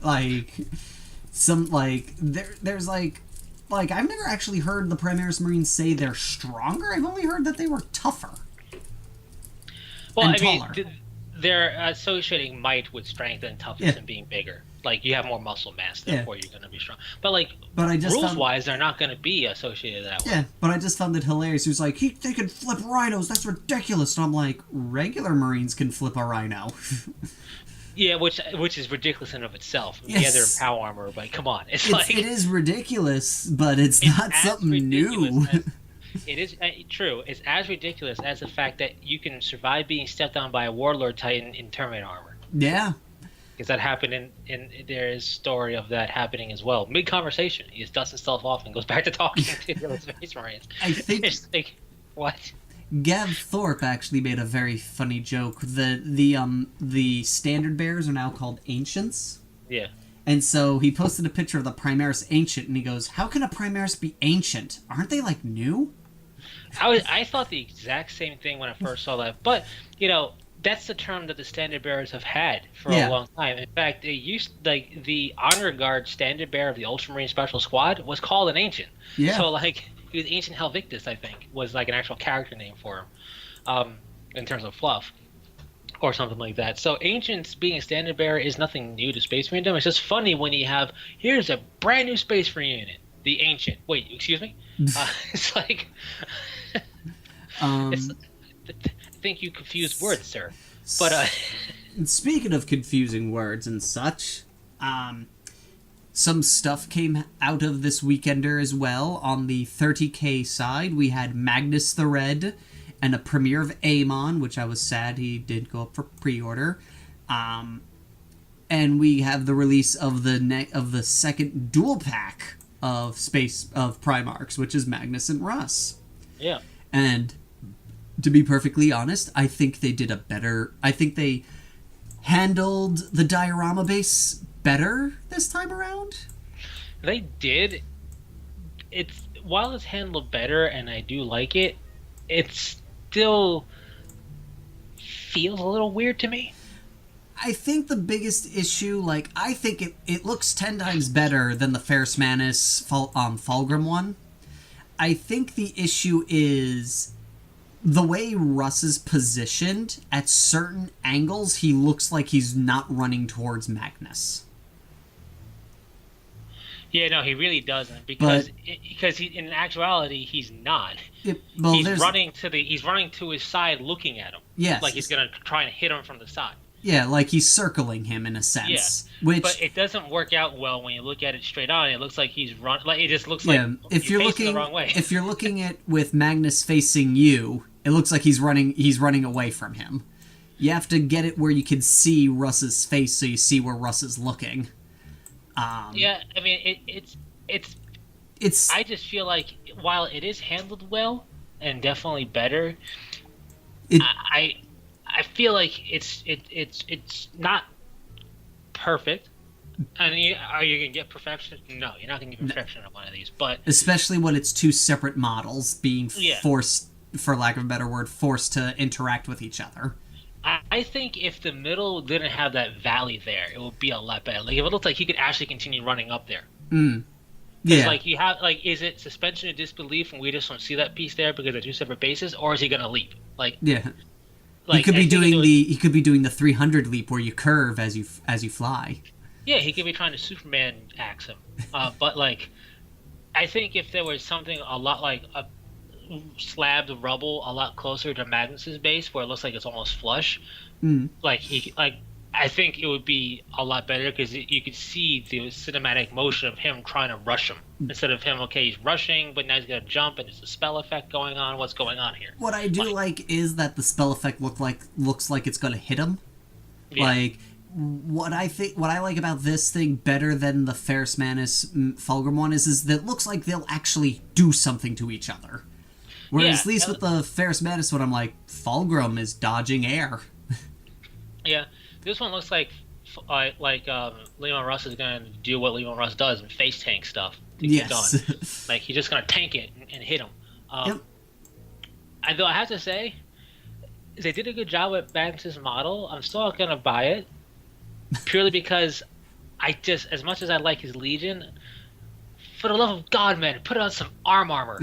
There's I've never actually heard the Primaris Marines say they're stronger. I've only heard that they were tougher. Well, and taller. They're associating might with strength and toughness and being bigger. You have more muscle mass, therefore you're going to be strong. But rules-wise, they're not going to be associated that way. Yeah, but I just found it hilarious. He was like, they can flip rhinos. That's ridiculous. And I'm like, regular Marines can flip a rhino. Yeah, which is ridiculous in of itself. Yes. Yeah, they're in power armor, but come on. It is ridiculous, but it's not something new. It is true. It's as ridiculous as the fact that you can survive being stepped on by a Warlord Titan in Terminator armor. Yeah. Because that happened in there is story of that happening as well. Mid-conversation, he just dusts himself off and goes back to talking to the other Space Marines. I think... It's what? Gav Thorpe actually made a very funny joke. The standard bearers are now called Ancients. Yeah. And so he posted a picture of the Primaris Ancient, and he goes, "How can a Primaris be ancient? Aren't they, new?" I thought the exact same thing when I first saw that. But, that's the term that the standard bearers have had for a long time. In fact, they used the honor guard standard bearer of the Ultramarine Special Squad was called an Ancient. Yeah. So he was Ancient Helvictus, I think, was an actual character name for him, in terms of fluff, or something like that. So Ancients being a standard bearer is nothing new to Space Marine. It's just funny when you have here's a brand new Space Marine unit, the Ancient. Wait, excuse me? It's I think you confused words, sir. But speaking of confusing words and such, some stuff came out of this weekender as well. On the 30K side, we had Magnus the Red and a premiere of Amon, which I was sad he did go up for pre-order. And we have the release of the second dual pack of Primarchs, which is Magnus and Russ. Yeah. And to be perfectly honest, I think they did I think they handled the diorama base better this time around. They did. While it's handled better, and I do like it, it still feels a little weird to me. I think the biggest issue, I think it looks 10 times better than the Ferris Manus Fulgrim one. I think the issue is the way Russ is positioned. At certain angles, he looks like he's not running towards Magnus. Yeah, no, he really doesn't, because in actuality he's not. He's running to his side, looking at him. Yes, like he's gonna try and hit him from the side. Yeah, like he's circling him in a sense. Yeah, but it doesn't work out well when you look at it straight on. It looks like he's it just looks like if you're looking the wrong way. If you're looking at with Magnus facing you, it looks like he's running away from him. You have to get it where you can see Russ's face, so you see where Russ is looking. Yeah, I mean it's I just feel like while it is handled well and definitely better, It I feel like it's not perfect. And are you gonna get perfection? No, you're not gonna get perfection on one of these. But especially when it's two separate models being yeah, forced, for lack of a better word, forced to interact with each other. I think if the middle didn't have that valley there, it would be a lot better. Like if it looked like he could actually continue running up there. Yeah. Like you have like, is it suspension of disbelief and we just don't see that piece there because they're two separate bases, or is he gonna leap? Like Yeah. Like, he could be doing the 300 leap where you curve as you fly. Yeah, he could be trying to Superman axe him. But like, I think if there was something a lot like a slabbed rubble a lot closer to Magnus's base, where it looks like it's almost flush, I think it would be a lot better because you could see the cinematic motion of him trying to rush him instead of him. Okay, he's rushing, but now he's gonna jump, and there's a spell effect going on. What's going on here? What I do like is that the spell effect looks like it's gonna hit him. Yeah. Like what I like about this thing better than the Ferris Manus Fulgrim one is that it looks like they'll actually do something to each other. Whereas at least with the Ferris Manus one, I'm like, Fulgrim is dodging air. Yeah, this one looks like Leon Russ is going to do what Leon Russ does and face tank stuff to keep going. Like he's just going to tank it and hit him. Yep. Though I have to say, they did a good job with Magnus's model. I'm still not going to buy it purely because as much as I like his Legion, for the love of God, man, put on some armor.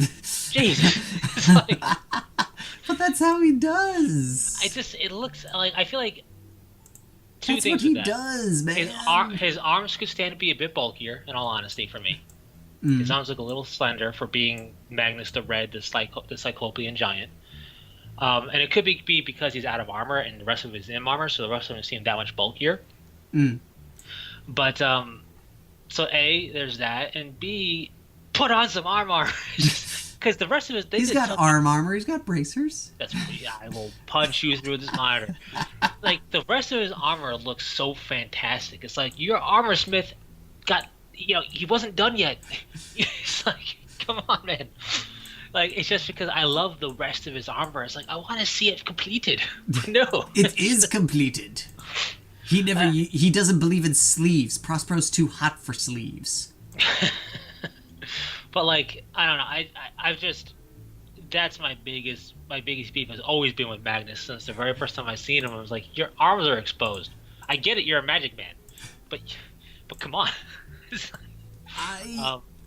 Jesus. It's like, but that's how he does. It looks like, I feel like that's what he does, man. His arms could stand to be a bit bulkier, in all honesty, for me. His arms look a little slender for being Magnus the Red, the Cyclopean giant. And it could be because he's out of armor and the rest of him is in armor, so the rest of him seem that much bulkier. But so A, there's that, and B, put on some armor. Because the rest of his... He's got armor, he's got bracers. That's I will punch you through this monitor. Like, the rest of his armor looks so fantastic. It's like, your armor smith got... he wasn't done yet. It's like, come on, man. Like, it's just because I love the rest of his armor. It's like, I want to see it completed. No. It is completed. He doesn't believe in sleeves. Prospero's too hot for sleeves. But like, I don't know. I've just, that's my biggest beef has always been with Magnus since the very first time I seen him. I was like, your arms are exposed. I get it, you're a magic man, but come on.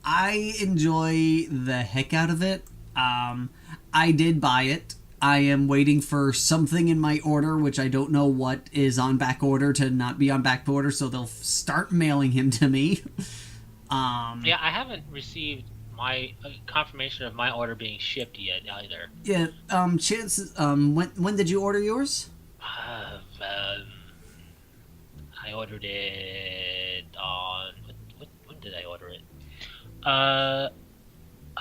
I enjoy the heck out of it. I did buy it. I am waiting for something in my order, which I don't know what is on back order to not be on back order, so they'll start mailing him to me. Yeah, I haven't received my confirmation of my order being shipped yet either. Yeah, chances. When did you order yours? I ordered it on when did I order it? I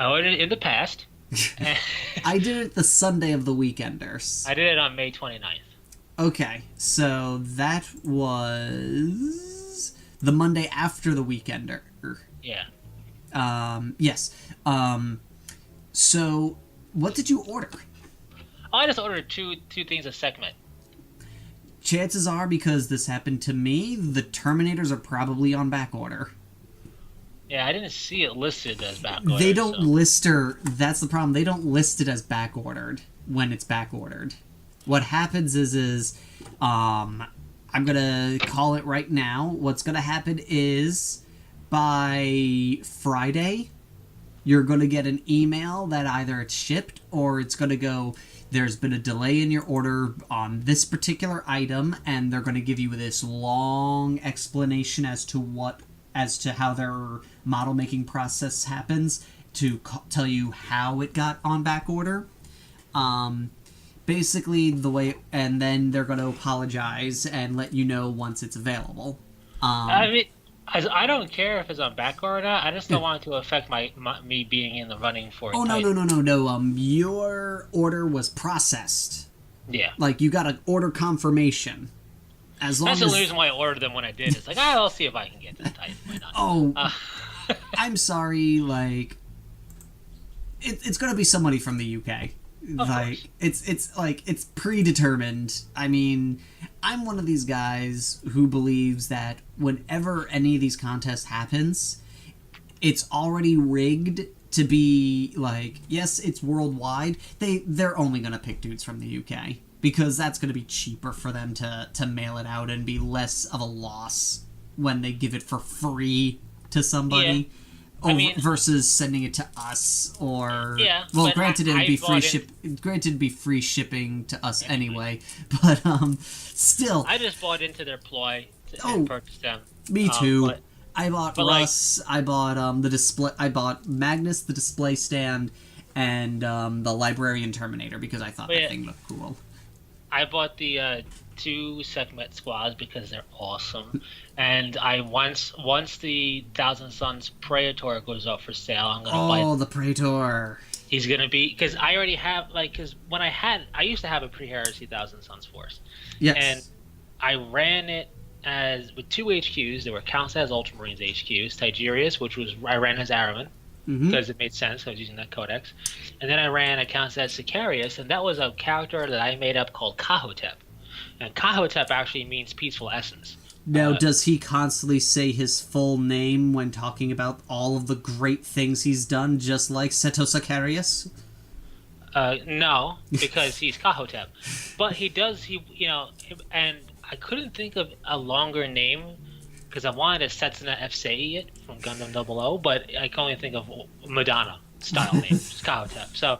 ordered it in the past. I did it the Sunday of the Weekenders. I did it on May 29th. Okay, so that was the Monday after the Weekender. Yeah. Yes. So, what did you order? I just ordered two things of Sekhmet. Chances are, because this happened to me, the Terminators are probably on back order. Yeah, I didn't see it listed as back ordered. They don't list her. That's the problem. They don't list it as back ordered when it's back ordered. What happens is I'm gonna call it right now. What's gonna happen is by Friday, you're gonna get an email that either it's shipped or it's gonna go, there's been a delay in your order on this particular item, and they're gonna give you this long explanation as to how their model making process happens to tell you how it got on back order. Basically the way, and then they're going to apologize and let you know once it's available. I mean, I don't care if it's on back order or not. I just don't want it to affect me being in the running for it. Oh, no. Your order was processed. Yeah. Like, you got an order confirmation. That's the reason why I ordered them when I did. It's like, I'll see if I can get this type. Why not? I'm sorry, like it's gonna be somebody from the UK. Like it's predetermined. I mean, I'm one of these guys who believes that whenever any of these contests happens, it's already rigged to be like, yes, it's worldwide. They're only gonna pick dudes from the UK because that's gonna be cheaper for them to mail it out and be less of a loss when they give it for free to somebody. Yeah. Versus sending it to us, or granted it'd be free shipping to us anyway, but still. I just bought into their ploy and purchased them. Me too. I bought Russ. I bought the display. I bought Magnus, the display stand, and the Librarian Terminator because I thought that thing looked cool. I bought the 2 Sekhmet squads because they're awesome, and I once the Thousand Suns Praetor goes up for sale, I'm gonna buy. Oh, the Praetor. He's gonna be because I already have because when I used to have a pre-Heresy Thousand Suns force. Yes. And I ran it with 2 HQs. There were Council as Ultramarines HQs, Tigerius, which was I ran as Araman. Because it made sense. I was using that codex. And then I ran a Council as Sicarius, and that was a character that I made up called Kahotep. And Kahotep actually means peaceful essence. Now, does he constantly say his full name when talking about all of the great things he's done, just like Seto Sicarius? No, because he's Kahotep. But he does, and I couldn't think of a longer name because I wanted a Setsuna F-Sei it from Gundam 00, but I can only think of Madonna style name, just Kahotep. So,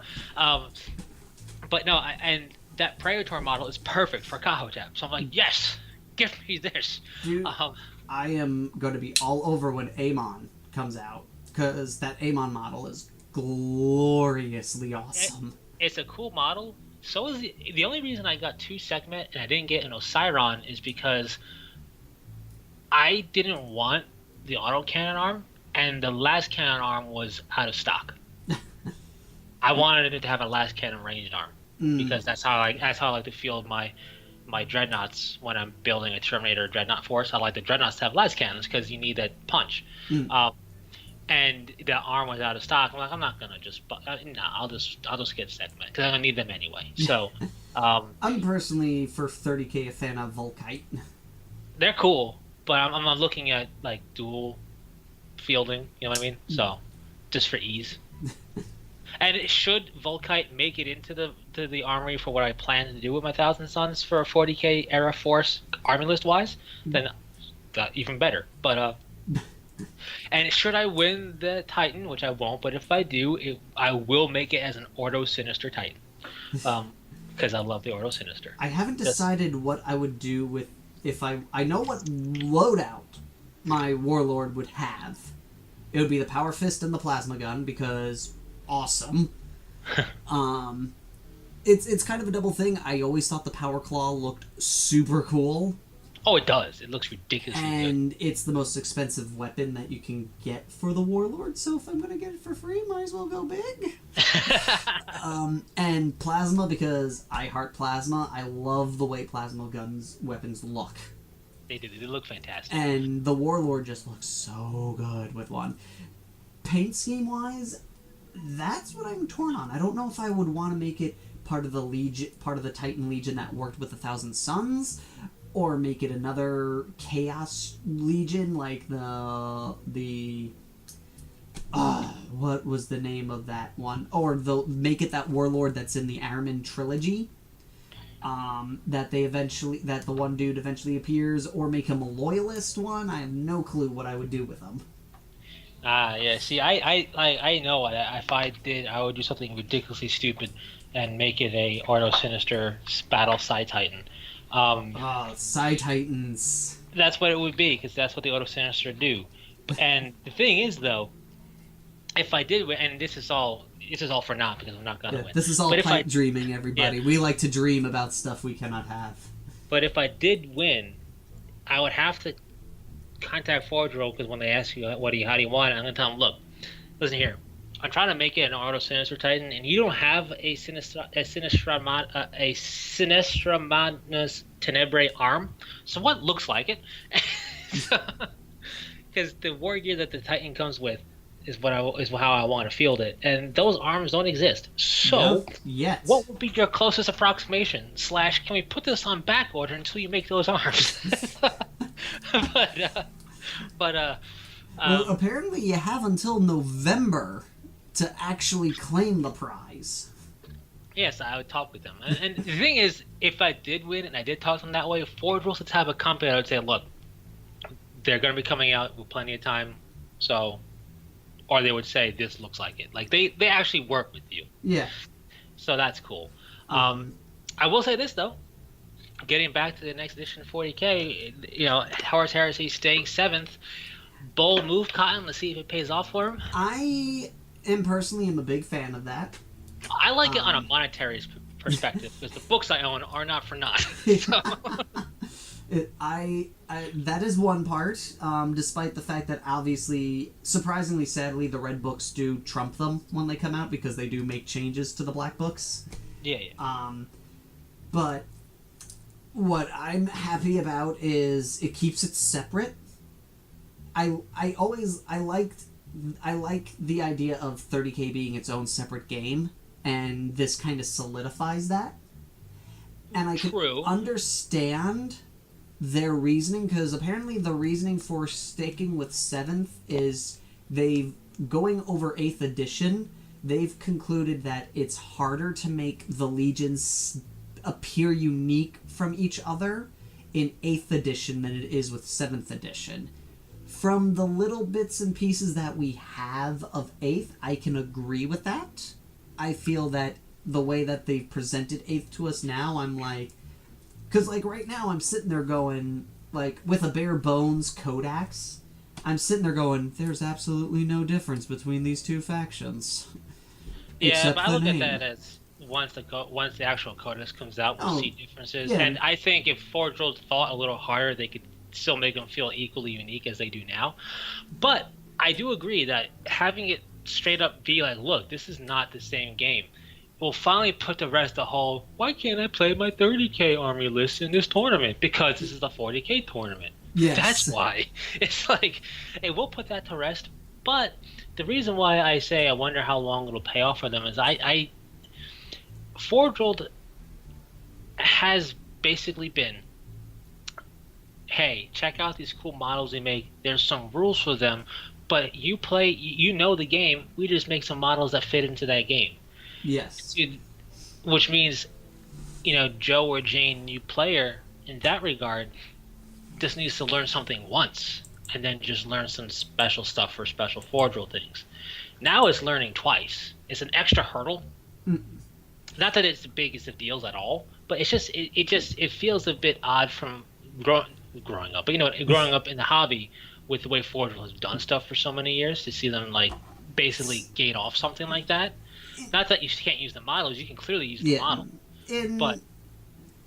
but no, and that Praetor model is perfect for Kahotep. So I'm like, yes, give me this. Dude, I am going to be all over when Amon comes out because that Amon model is gloriously awesome. It's a cool model. So is the only reason I got 2 Sekhmet and I didn't get an Osiron is because I didn't want the autocannon arm, and the last cannon arm was out of stock. I wanted it to have a last cannon ranged arm because that's how I like to field my dreadnoughts when I'm building a Terminator dreadnought force. I like the dreadnoughts to have last cannons because you need that punch. And the arm was out of stock. I'm like, I'm not gonna just. I'll just get Sekhmet because I'm gonna need them anyway. So, I'm personally for 30k a fan of Volkite. They're cool. But I'm looking at like dual fielding, you know what I mean? So, just for ease. And should Volkite make it into the armory for what I plan to do with my Thousand Suns for a 40k era force army list wise, then even better. But and should I win the Titan, which I won't, but if I do, I will make it as an Ordo Sinister Titan, because I love the Ordo Sinister. I haven't decided what I would do with. If I know what loadout my Warlord would have. It would be the Power Fist and the Plasma Gun because awesome. It's kind of a double thing. I always thought the Power Claw looked super cool. Oh, it does. It looks ridiculously good. And it's the most expensive weapon that you can get for the Warlord, so if I'm going to get it for free, might as well go big. And Plasma, because I heart Plasma. I love the way Plasma weapons look. They do. They look fantastic. And the Warlord just looks so good with one. Paint scheme-wise, that's what I'm torn on. I don't know if I would want to make it part of the Legion, part of the Titan Legion that worked with the Thousand Suns, or make it another Chaos Legion like the what was the name of that one? Or make it that Warlord that's in the Araman trilogy. That the one dude eventually appears, or make him a loyalist one. I have no clue what I would do with him. Yeah. See, I know if I did, I would do something ridiculously stupid and make it a Ordo Sinister Battle Psi Titan. Psi Titans. That's what it would be, because that's what the Ordo Sinister do. And the thing is, though, if I did, and this is all for now because I'm not gonna win. This is all pipe dreaming, everybody. Yeah. We like to dream about stuff we cannot have. But if I did win, I would have to contact Forgeroll, because when they ask you how do you want it, I'm gonna tell them, look, listen here, I'm trying to make it an Ordo Sinister Titan, and you don't have a Sinistramanus Tenebrae arm, so what looks like it? because the war gear that the Titan comes with is how I want to field it, and those arms don't exist. No, So, yet. what would be your closest approximation? Slash, can we put this on back order until you make those arms? but Well, apparently you have until November to actually claim the prize. yes, I would talk with them. And the thing is, if I did win and I did talk to them that way, Forge World's the type of company I would say, look, they're going to be coming out with plenty of time, so, or they would say this looks like it. Like they actually work with you. Yeah. So that's cool. I will say this though, getting back to the next edition of 40K, you know, Horus Heresy staying 7th. Bold move, Cotton. Let's see if it pays off for him. I personally am a big fan of that. I like it on a monetary perspective because the books I own are not for naught. So. That is one part, despite the fact that obviously, surprisingly, sadly, the red books do trump them when they come out because they do make changes to the black books. Yeah. But what I'm happy about is it keeps it separate. I like the idea of 30K being its own separate game, and this kind of solidifies that. And I can understand their reasoning, because apparently the reasoning for sticking with 7th is going over 8th edition, they've concluded that it's harder to make the legions appear unique from each other in 8th edition than it is with 7th edition. From the little bits and pieces that we have of 8th, I can agree with that. I feel that the way that they've presented 8th to us now, I'm like... Because, like, right now I'm sitting there going, like, with a bare bones codex, I'm sitting there going, there's absolutely no difference between these two factions. Yeah, but I look at that as once the actual codex comes out, we'll see differences. Yeah. And I think if Forge World thought a little harder, they could still make them feel equally unique as they do now. But I do agree that having it straight up be like, look, this is not the same game, will finally put to rest the whole, why can't I play my 30K army list in this tournament? Because this is the 40K tournament. Yes. That's why. It's like, it will put that to rest. But the reason why I say I wonder how long it'll pay off for them is Forge World has basically been, hey, check out these cool models we make. There's some rules for them, but you know the game. We just make some models that fit into that game. Yes. Which means, you know, Joe or Jane, new player, in that regard, just needs to learn something once and then just learn some special stuff for special Forge World things. Now it's learning twice. It's an extra hurdle. Not that it's the biggest of deals at all, but it's just it feels a bit odd from growing up. But you know, growing up in the hobby with the way Forge World has done stuff for so many years, to see them like basically gate off something like that. Not that you can't use the models, you can clearly use the model. But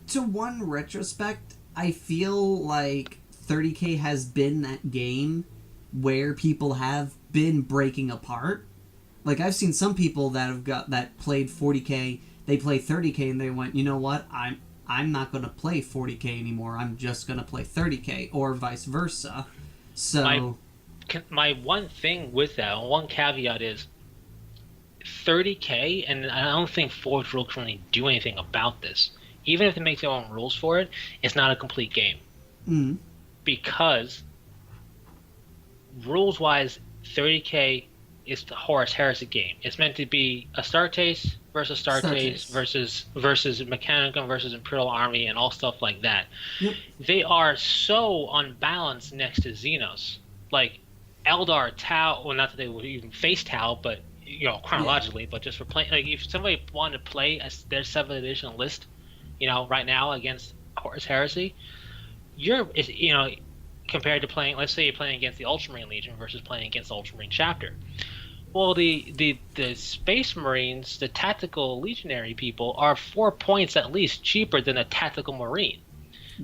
to one retrospect, I feel like 30K has been that game where people have been breaking apart. Like, I've seen some people that played 40K, they play 30K, and they went, you know what, I'm not going to play 40K anymore, I'm just going to play 30K, or vice versa. So my one thing with that, one caveat is 30K, and I don't think Forge World can really do anything about this. Even if they make their own rules for it, it's not a complete game. Because rules-wise, 30K is the Horus Heresy game. It's meant to be a Astartes versus Astartes versus Mechanicum versus Imperial Army and all stuff like that. Yep. They are so unbalanced next to Xenos. Like, Eldar, Tau, well, not that they would even face Tau, but, you know, chronologically, but just for playing, like, if somebody wanted to play their 7th edition list, you know, right now against Horus Heresy, you know, compared to playing, let's say you're playing against the Ultramarine Legion versus playing against the Ultramarine Chapter. Well, the Space Marines, the tactical legionary people, are 4 points at least cheaper than a tactical Marine.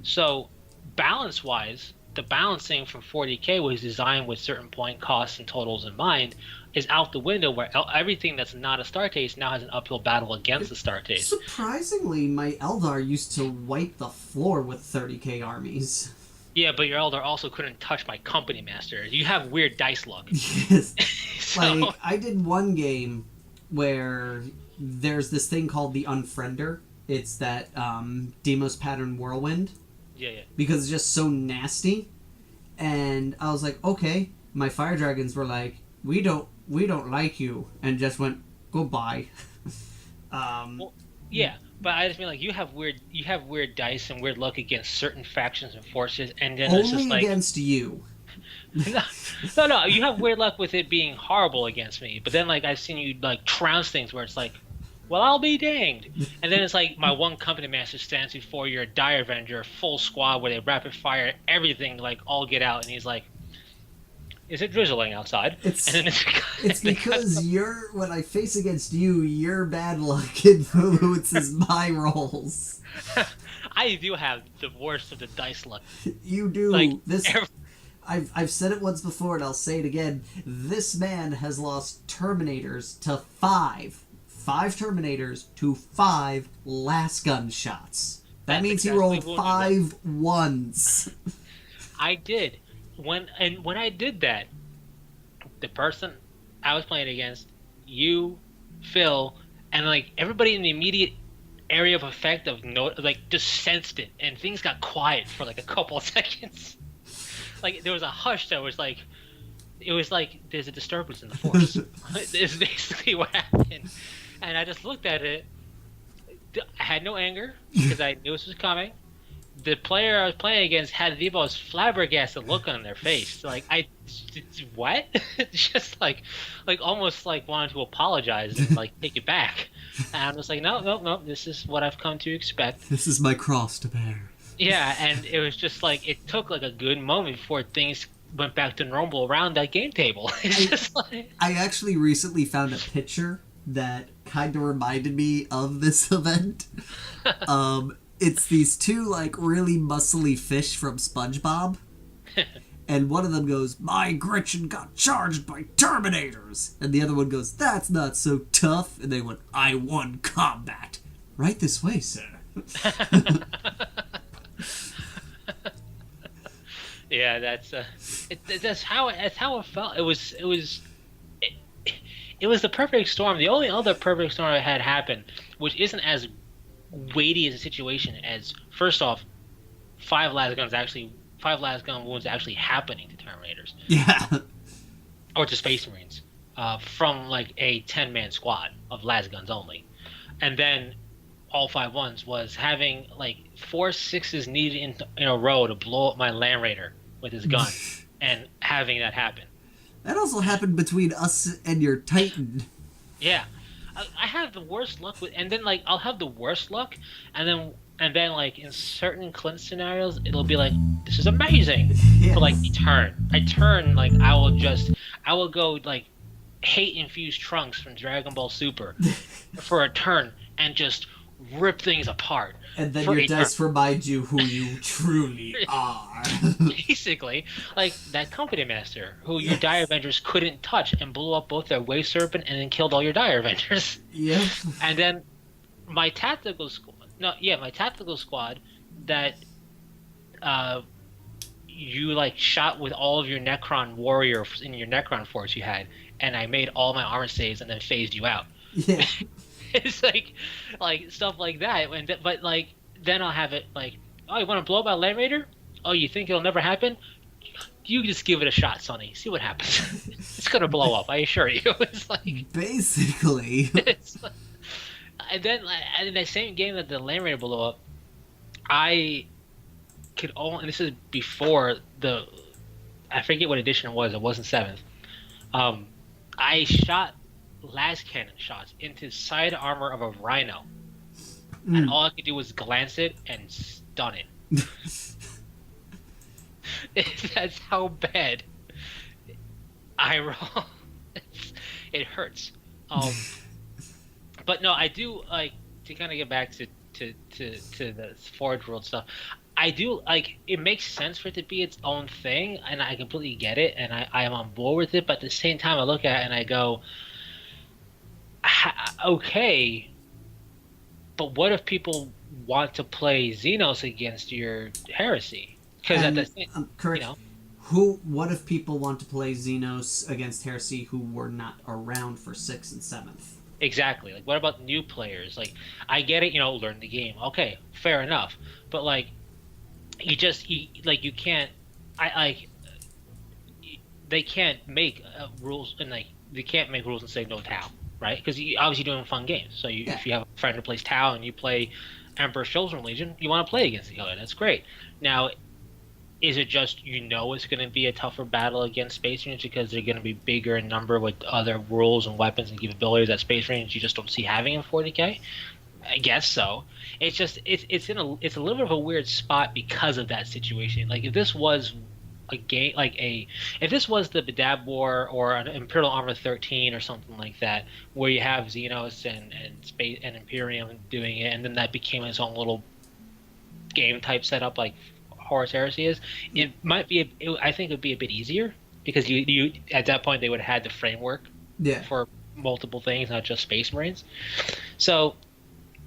So, balance-wise, the balancing from 40K was designed with certain point costs and totals in mind, is out the window, where everything that's not a Astartes now has an uphill battle against the Astartes. Surprisingly, my Eldar used to wipe the floor with 30K armies. Yeah, but your elder also couldn't touch my company master. You have weird dice luck. Yes. So Like, I did one game where there's this thing called the Unfriender. It's that Demos pattern whirlwind. yeah. Because it's just so nasty. And I was like, okay. My fire dragons were like, we don't like you, and just went goodbye. Well, yeah, but I just mean like you have weird dice and weird luck against certain factions and forces, and then it's just Only like against you. no, you have weird luck with it being horrible against me. But then like I've seen you like trounce things where it's like, well, I'll be danged. And then it's like my one company master stands before your Dire Avenger full squad where they rapid fire everything like all get out, and he's like, is it drizzling outside? It's And then it's because when I face against you, your bad luck influences my rolls. I do have the worst of the dice luck. You do. Like I've said it once before, and I'll say it again. This man has lost Terminators to 5 Terminators to 5 last gun shots. That means he rolled 5 ones. I did. When I did that, the person I was playing against, you, Phil, and like everybody in the immediate area of effect of just sensed it, and things got quiet for like a couple of seconds. Like there was a hush that was like, it was like there's a disturbance in the force. It's basically what happened, and I just looked at it. I had no anger because I knew this was coming. The player I was playing against had the most flabbergasted look on their face. Like, what? Just like almost like wanted to apologize and like take it back. And I'm just like, no, this is what I've come to expect. This is my cross to bear. Yeah, and it was just like, it took like a good moment before things went back to normal around that game table. It's just like... I actually recently found a picture that kind of reminded me of this event. It's these two, like, really muscly fish from SpongeBob. And one of them goes, my Gretchen got charged by Terminators. And the other one goes, that's not so tough. And they went, I won combat. Right this way, sir. Yeah, that's how it felt. It was the perfect storm. The only other perfect storm that had happened, which isn't as weighty as a situation as, first off, 5 last gun wounds actually happening to Terminators. Yeah. Or to Space Marines. From like a 10-man squad of las guns only. And then all 5 ones was having like 4 6s needed in a row to blow up my Land Raider with his gun. And having that happen. That also happened between us and your Titan. Yeah. I have the worst luck with, and then like I'll have the worst luck, and then like in certain Clint scenarios, it'll be like, this is amazing. Yes. But like I turn like I will go like hate infused Trunks from Dragon Ball Super for a turn and just rip things apart. And then your dice remind you who you truly are. Basically, like that company master who your Dire Avengers couldn't touch and blew up both their Wave Serpent and then killed all your Dire Avengers. Yep. And then my tactical squad that you like shot with all of your Necron warriors in your Necron force you had, and I made all my armor saves and then phased you out. Yeah. It's like stuff like that. But like then I'll have it like, oh, you want to blow up my Land Raider? Oh, you think it'll never happen? You just give it a shot, Sonny. See what happens. It's gonna blow up, I assure you. It's like basically. It's like, and then in that same game that the Land Raider blew up, I could only, and this is before I forget what edition it was. It wasn't 7th. I shot las cannon shots into side armor of a Rhino, and all I could do was glance it and stun it. That's how bad I roll. It hurts. But no, I do like to kind of get back to the Forge World stuff. I do like, it makes sense for it to be its own thing, and I completely get it, and I am on board with it. But at the same time, I look at it and I go, okay, but what if people want to play Xenos against your Heresy? Because at the And same, you correct. know, What if people want to play Xenos against Heresy who were not around for 6th and 7th? exactly. Like, what about new players? Like, I get it, learn the game. Okay, fair enough. But like, you can't. I they can't make rules and like they can't make rules and say no Tau, right? Because you obviously doing fun games. So Yeah. if you have a friend who plays Tau and you play Emperor's Chosen Legion, you want to play against each other. That's great. Now, is it just it's going to be a tougher battle against Space Marines because they're going to be bigger in number with other rules and weapons and capabilities that Space Marines you just don't see having in 40K? I guess so. It's just it's a little bit of a weird spot because of that situation. Like if this was a game if this was the Badab War or an Imperial Armour 13 or something like that, where you have Xenos and Space and Imperium doing it, and then that became its own little game type setup like Horus Heresy is, it might be. I think it would be a bit easier because you at that point they would have had the framework for multiple things, not just Space Marines. So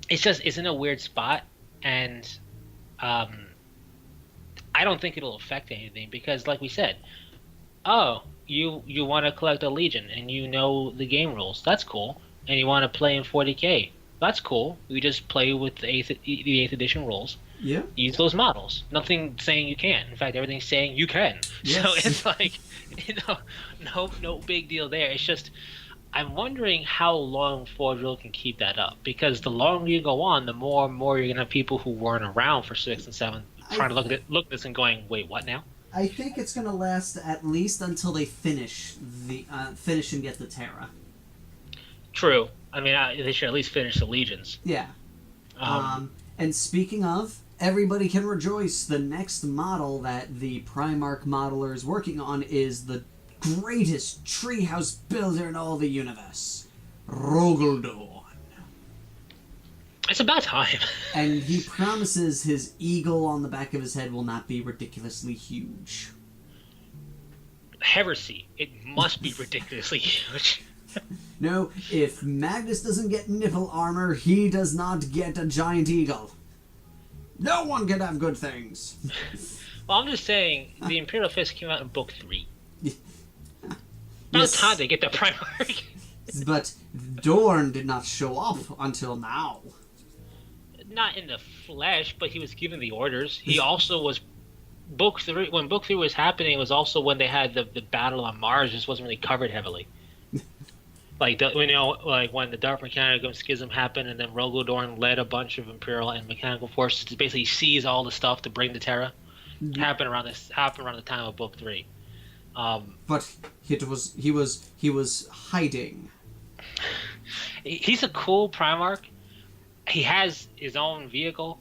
it's in a weird spot, and I don't think it'll affect anything because, like we said, you want to collect a Legion and you know the game rules. That's cool, and you want to play in 40K. That's cool. You just play with the 8th edition rules. Yeah. Use those models. Nothing saying you can't. In fact, everything's saying you can. Yes. So it's like, no big deal there. It's just, I'm wondering how long Forge World can keep that up, because the longer you go on, the more and more you're gonna have people who weren't around for 6 and 7 trying to look at this and going, wait, what now? I think it's gonna last at least until they finish and get the Terra. True. I mean, they should at least finish the Legions. Yeah. And speaking of, everybody can rejoice. The next model that the Primarch modeler is working on is the greatest treehouse builder in all the universe, Rogaldorn. It's about time. And he promises his eagle on the back of his head will not be ridiculously huge. Heresy. It must be ridiculously huge. No, if Magnus doesn't get nipple armor, he does not get a giant eagle. No one can have good things. Well, I'm just saying, the Imperial Fist came out in Book 3. Yes. Time they get the Primarch. But Dorn did not show up until now. Not in the flesh, but he was given the orders. He also was Book 3. When Book 3 was happening, it was also when they had the battle on Mars. Just wasn't really covered heavily. Like when the Dark Mechanical Schism happened, and then Rogaldorn led a bunch of Imperial and Mechanical forces to basically seize all the stuff to bring the Terra. Mm-hmm. Happened around the time of Book 3. But he was hiding. He's a cool Primarch. He has his own vehicle,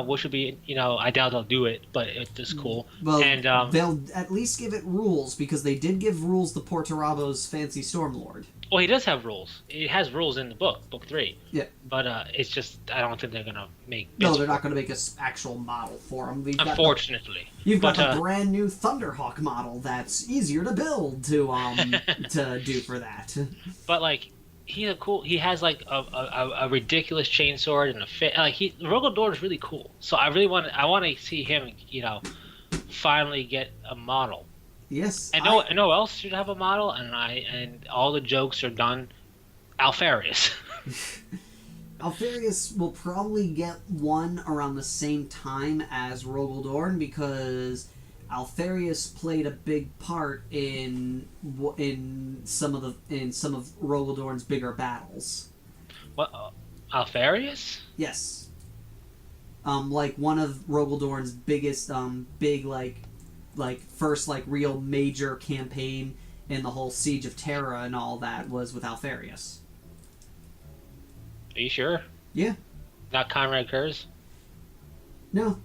which would be, I doubt they'll do it, but it's cool. Well, and they'll at least give it rules, because they did give rules to Portarabo's fancy Stormlord. Well, he does have rules. He has rules in the Book 3. Yeah. But it's just, I don't think they're going to make... No, they're not going to make an actual model for him. Unfortunately. You've got a brand new Thunderhawk model that's easier to build to do for that. But, like, he's cool... He has, like, a ridiculous chainsword and a fit... Like, Rogaldorn is really cool. So I really want to see him, finally get a model. Yes. I know else should have a model, and all the jokes are done. Alfarius. Alfarius will probably get one around the same time as Rogaldorn, because Alfarius played a big part in some of Rogaldorn's bigger battles. What? Alfarius? Yes. Like one of Rogaldorn's biggest first real major campaign in the whole Siege of Terra and all that was with Alfarius. Are you sure? Yeah. Not Conrad Kurz? No.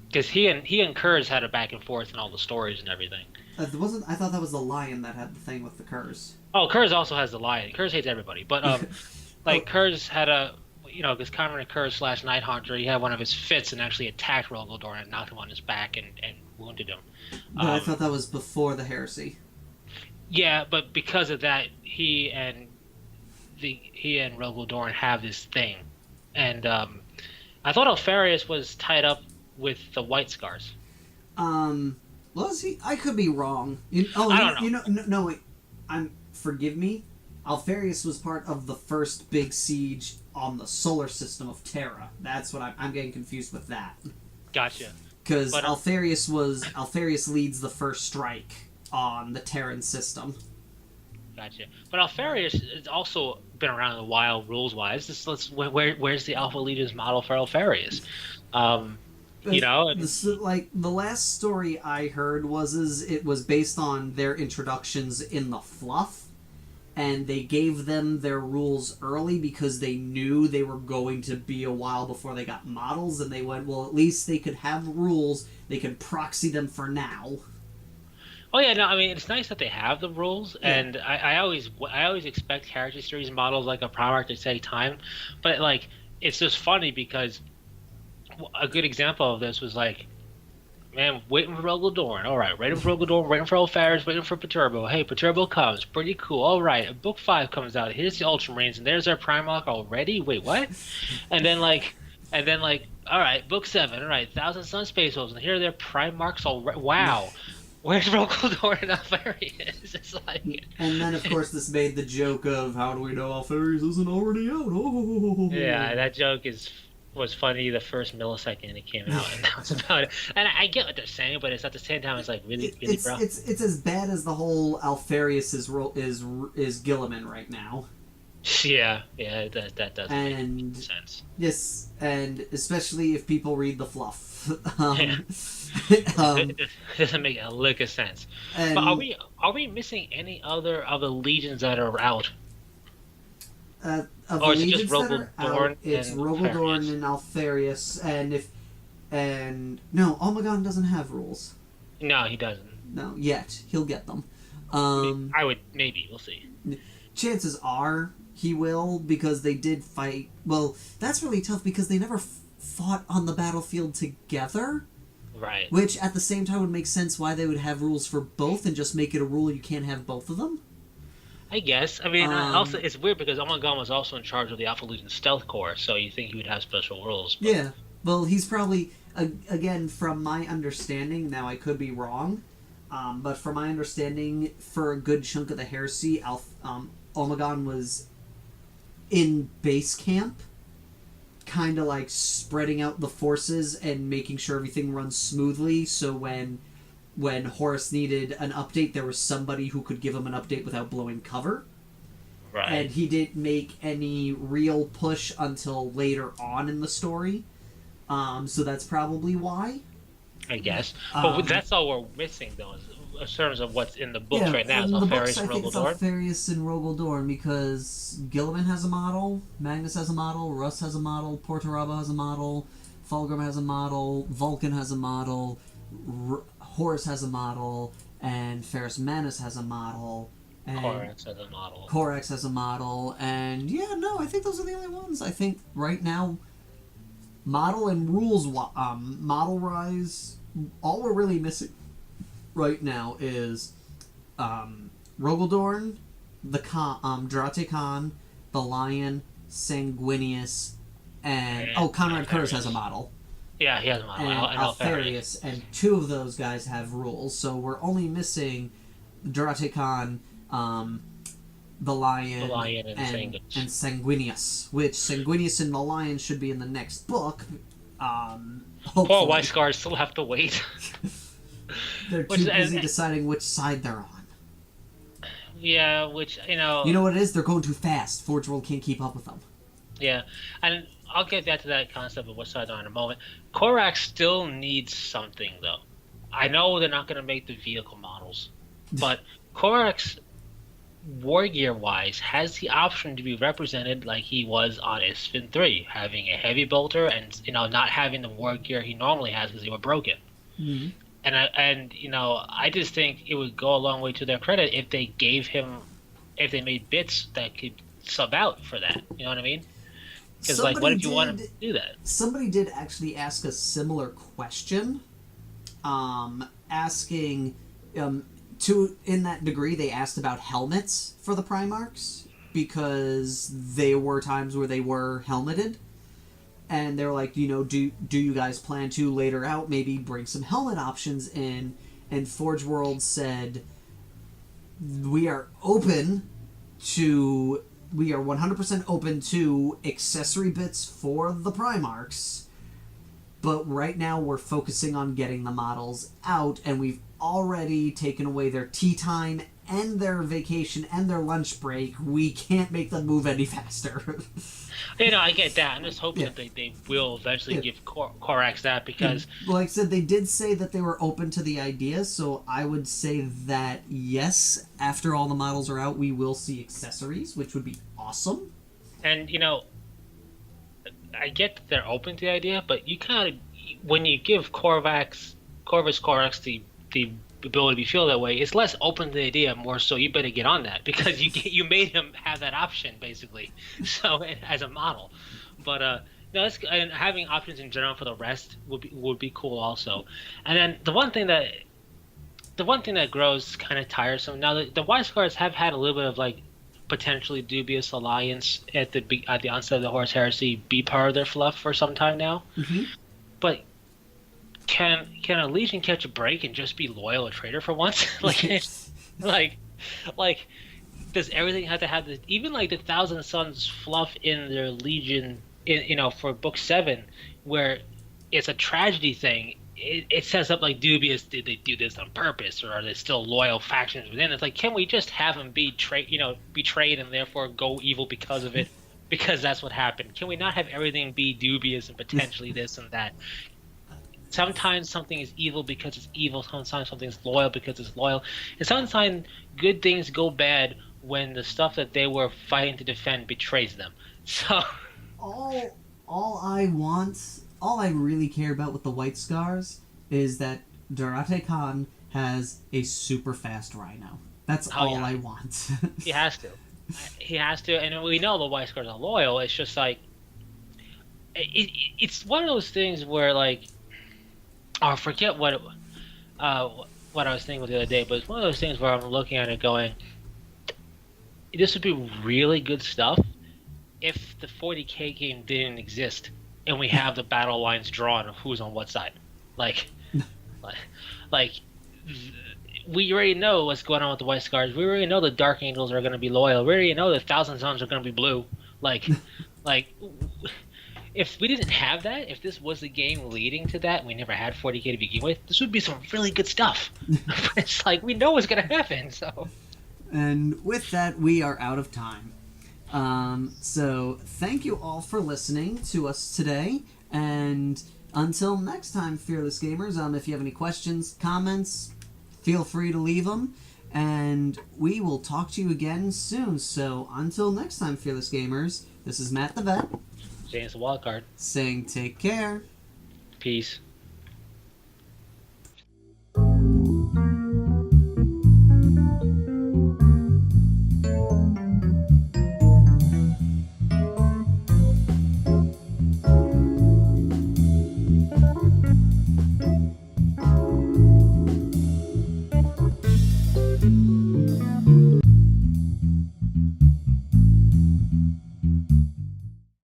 Because he and Kurz had a back and forth in all the stories and everything. I thought that was the Lion that had the thing with the Kurz. Oh, Kurz also has the Lion. Kurz hates everybody, but Kurz had a... because Conrad Kurz / Night Haunter, he had one of his fits and actually attacked Rogaldorn and knocked him on his back and wounded him. But I thought that was before the Heresy. Yeah, but because of that, he and Rogaldorn have this thing, and I thought Alfarius was tied up with the white scars? Was he? I could be wrong. I don't know. No, wait. Forgive me. Alfarius was part of the first big siege on the solar system of Terra. That's what I'm getting confused with that. Gotcha. Because Alfarius leads the first strike on the Terran system. Gotcha. But Alfarius has also been around a while rules-wise. Where's the Alpha Legion's model for Alfarius? You know? Like, the last story I heard it was based on their introductions in the fluff, and they gave them their rules early because they knew they were going to be a while before they got models, and they went, well, at least they could have rules, they could proxy them for now. Oh yeah, no, I mean it's nice that they have the rules, yeah. And I always expect Heritage Series models like a Primarch to take time, but like it's just funny because a good example of this was like, man, waiting for Roguldorn. All right, waiting for Roguldorn, waiting for Alfarius, waiting for Perturbo. Hey, Perturbo comes, pretty cool. All right, Book 5 comes out. Here's the Ultramarines, and there's our Primarch already. Wait, what? and then like, all right, Book 7. All right, Thousand Sun Space Wolves, and here are their Primarchs already. Wow. Where's Roguldorn and Alfarius? It's like... And then, of course, this made the joke of, how do we know Alfarius isn't already out? Oh. Yeah, that joke was funny the first millisecond it came out, and that was about it. And I get what they're saying, but it's at the same time, it's like, really, bro? It's as bad as the whole Alfarius is Gilliman right now. Yeah, that does make sense. Yes, and especially if people read the fluff. It doesn't make a lick of sense. But are we missing any other of the legions that are out? Or is it just Roguldorn? It's Roguldorn and Alfarius, and no, Omegon doesn't have rules. No, he doesn't. No, yet he'll get them. Maybe we'll see. Chances are he will, because they did fight. Well, that's really tough because they never fought on the battlefield together. Right. Which at the same time would make sense why they would have rules for both and just make it a rule you can't have both of them. I guess. I mean, also it's weird because Omegon was also in charge of the Alpha Legion Stealth Corps, so you think he would have special rules. But... Yeah. Well, he's probably, again, from my understanding, now I could be wrong, but from my understanding, for a good chunk of the Heresy, Omegon was in base camp, kind of like spreading out the forces and making sure everything runs smoothly, so when Horus needed an update, there was somebody who could give him an update without blowing cover. Right. And he didn't make any real push until later on in the story. So that's probably why. I guess. But that's all we're missing, though, in terms of what's in the books right now. So Alfarius and Roguldorn. I think it's Alfarius and Roguldorn, because Gilliman has a model, Magnus has a model, Russ has a model, Portarabo has a model, Fulgrim has a model, Vulcan has a model, Horus has a model, and Ferrus Manus has a model, and Corax has a model. Corax has a model, and yeah, no, I think those are the only ones. I think right now, model and rules, model rise, all we're really missing right now is Roguldorn, the Durate Khan, the Lion, Sanguinius, and Conrad Kurz has a model. Yeah, he has a model. And Alfarius, and two of those guys have rules, so we're only missing Durate Khan, the Lion and Sanguinius, which Sanguinius and the Lion should be in the next book. Hopefully. Poor White Scars still have to wait. They're too busy deciding which side they're on. Yeah, which, You know what it is? They're going too fast. Forge World can't keep up with them. Yeah, and I'll get back to that concept of what side they're on in a moment. Corax still needs something, though. I know they're not going to make the vehicle models, but Corax, war gear-wise, has the option to be represented like he was on Isfin 3, having a heavy bolter and, not having the war gear he normally has because they were broken. Mm-hmm. I just think it would go a long way to their credit if they made bits that could sub out for that. You know what I mean? Because, what if you want to do that? Somebody did actually ask a similar question, asking, in that degree, they asked about helmets for the Primarchs, because there were times where they were helmeted. and they're like, do you guys plan to later out maybe bring some helmet options in? And Forge World said, we are 100% open to accessory bits for the Primarchs, but right now we're focusing on getting the models out, and we've already taken away their tea time and their vacation and their lunch break. We can't make them move any faster. I get that. I'm just hoping that they will eventually give Korax that, because... Like I said, they did say that they were open to the idea, so I would say that, yes, after all the models are out, we will see accessories, which would be awesome. And, I get that they're open to the idea, but you kind of... When you give Corvus Korax the ability to feel that way, it's less open to the idea, more so you better get on that, because you made him have that option, basically, so as a model. But and having options in general for the rest would be cool also. And then the one thing that grows kind of tiresome now, the White Scars have had a little bit of like potentially dubious alliance at the onset of the Horus Heresy be part of their fluff for some time now. Mm-hmm. But can a Legion catch a break and just be loyal a traitor for once? like does everything have to have this? Even like the Thousand Sons fluff in their Legion, for Book 7, where it's a tragedy thing. It sets up like dubious. Did they do this on purpose, or are there still loyal factions within? It's like, can we just have them be betrayed and therefore go evil because of it? Because that's what happened. Can we not have everything be dubious and potentially this and that? Sometimes something is evil because it's evil. Sometimes something is loyal because it's loyal. And sometimes good things go bad when the stuff that they were fighting to defend betrays them. So all I really care about with the White Scars is that Durate Khan has a super fast Rhino. That's all I want. He has to. He has to. And we know the White Scars are loyal. It's just like... It's one of those things where, like... I forget what I was thinking the other day, but it's one of those things where I'm looking at it going, this would be really good stuff if the 40k game didn't exist and we have the battle lines drawn of who's on what side. Like we already know what's going on with the White Scars. We already know the Dark Angels are going to be loyal. We already know the Thousand Sons are going to be blue. Like if we didn't have that, if this was the game leading to that, and we never had 40k to begin with, this would be some really good stuff. It's like, we know what's going to happen, so... And with that, we are out of time. So, thank you all for listening to us today, and until next time, Fearless Gamers, if you have any questions, comments, feel free to leave them, and we will talk to you again soon. So, until next time, Fearless Gamers, this is Matt the Vet. James the Wildcard. Saying take care. Peace.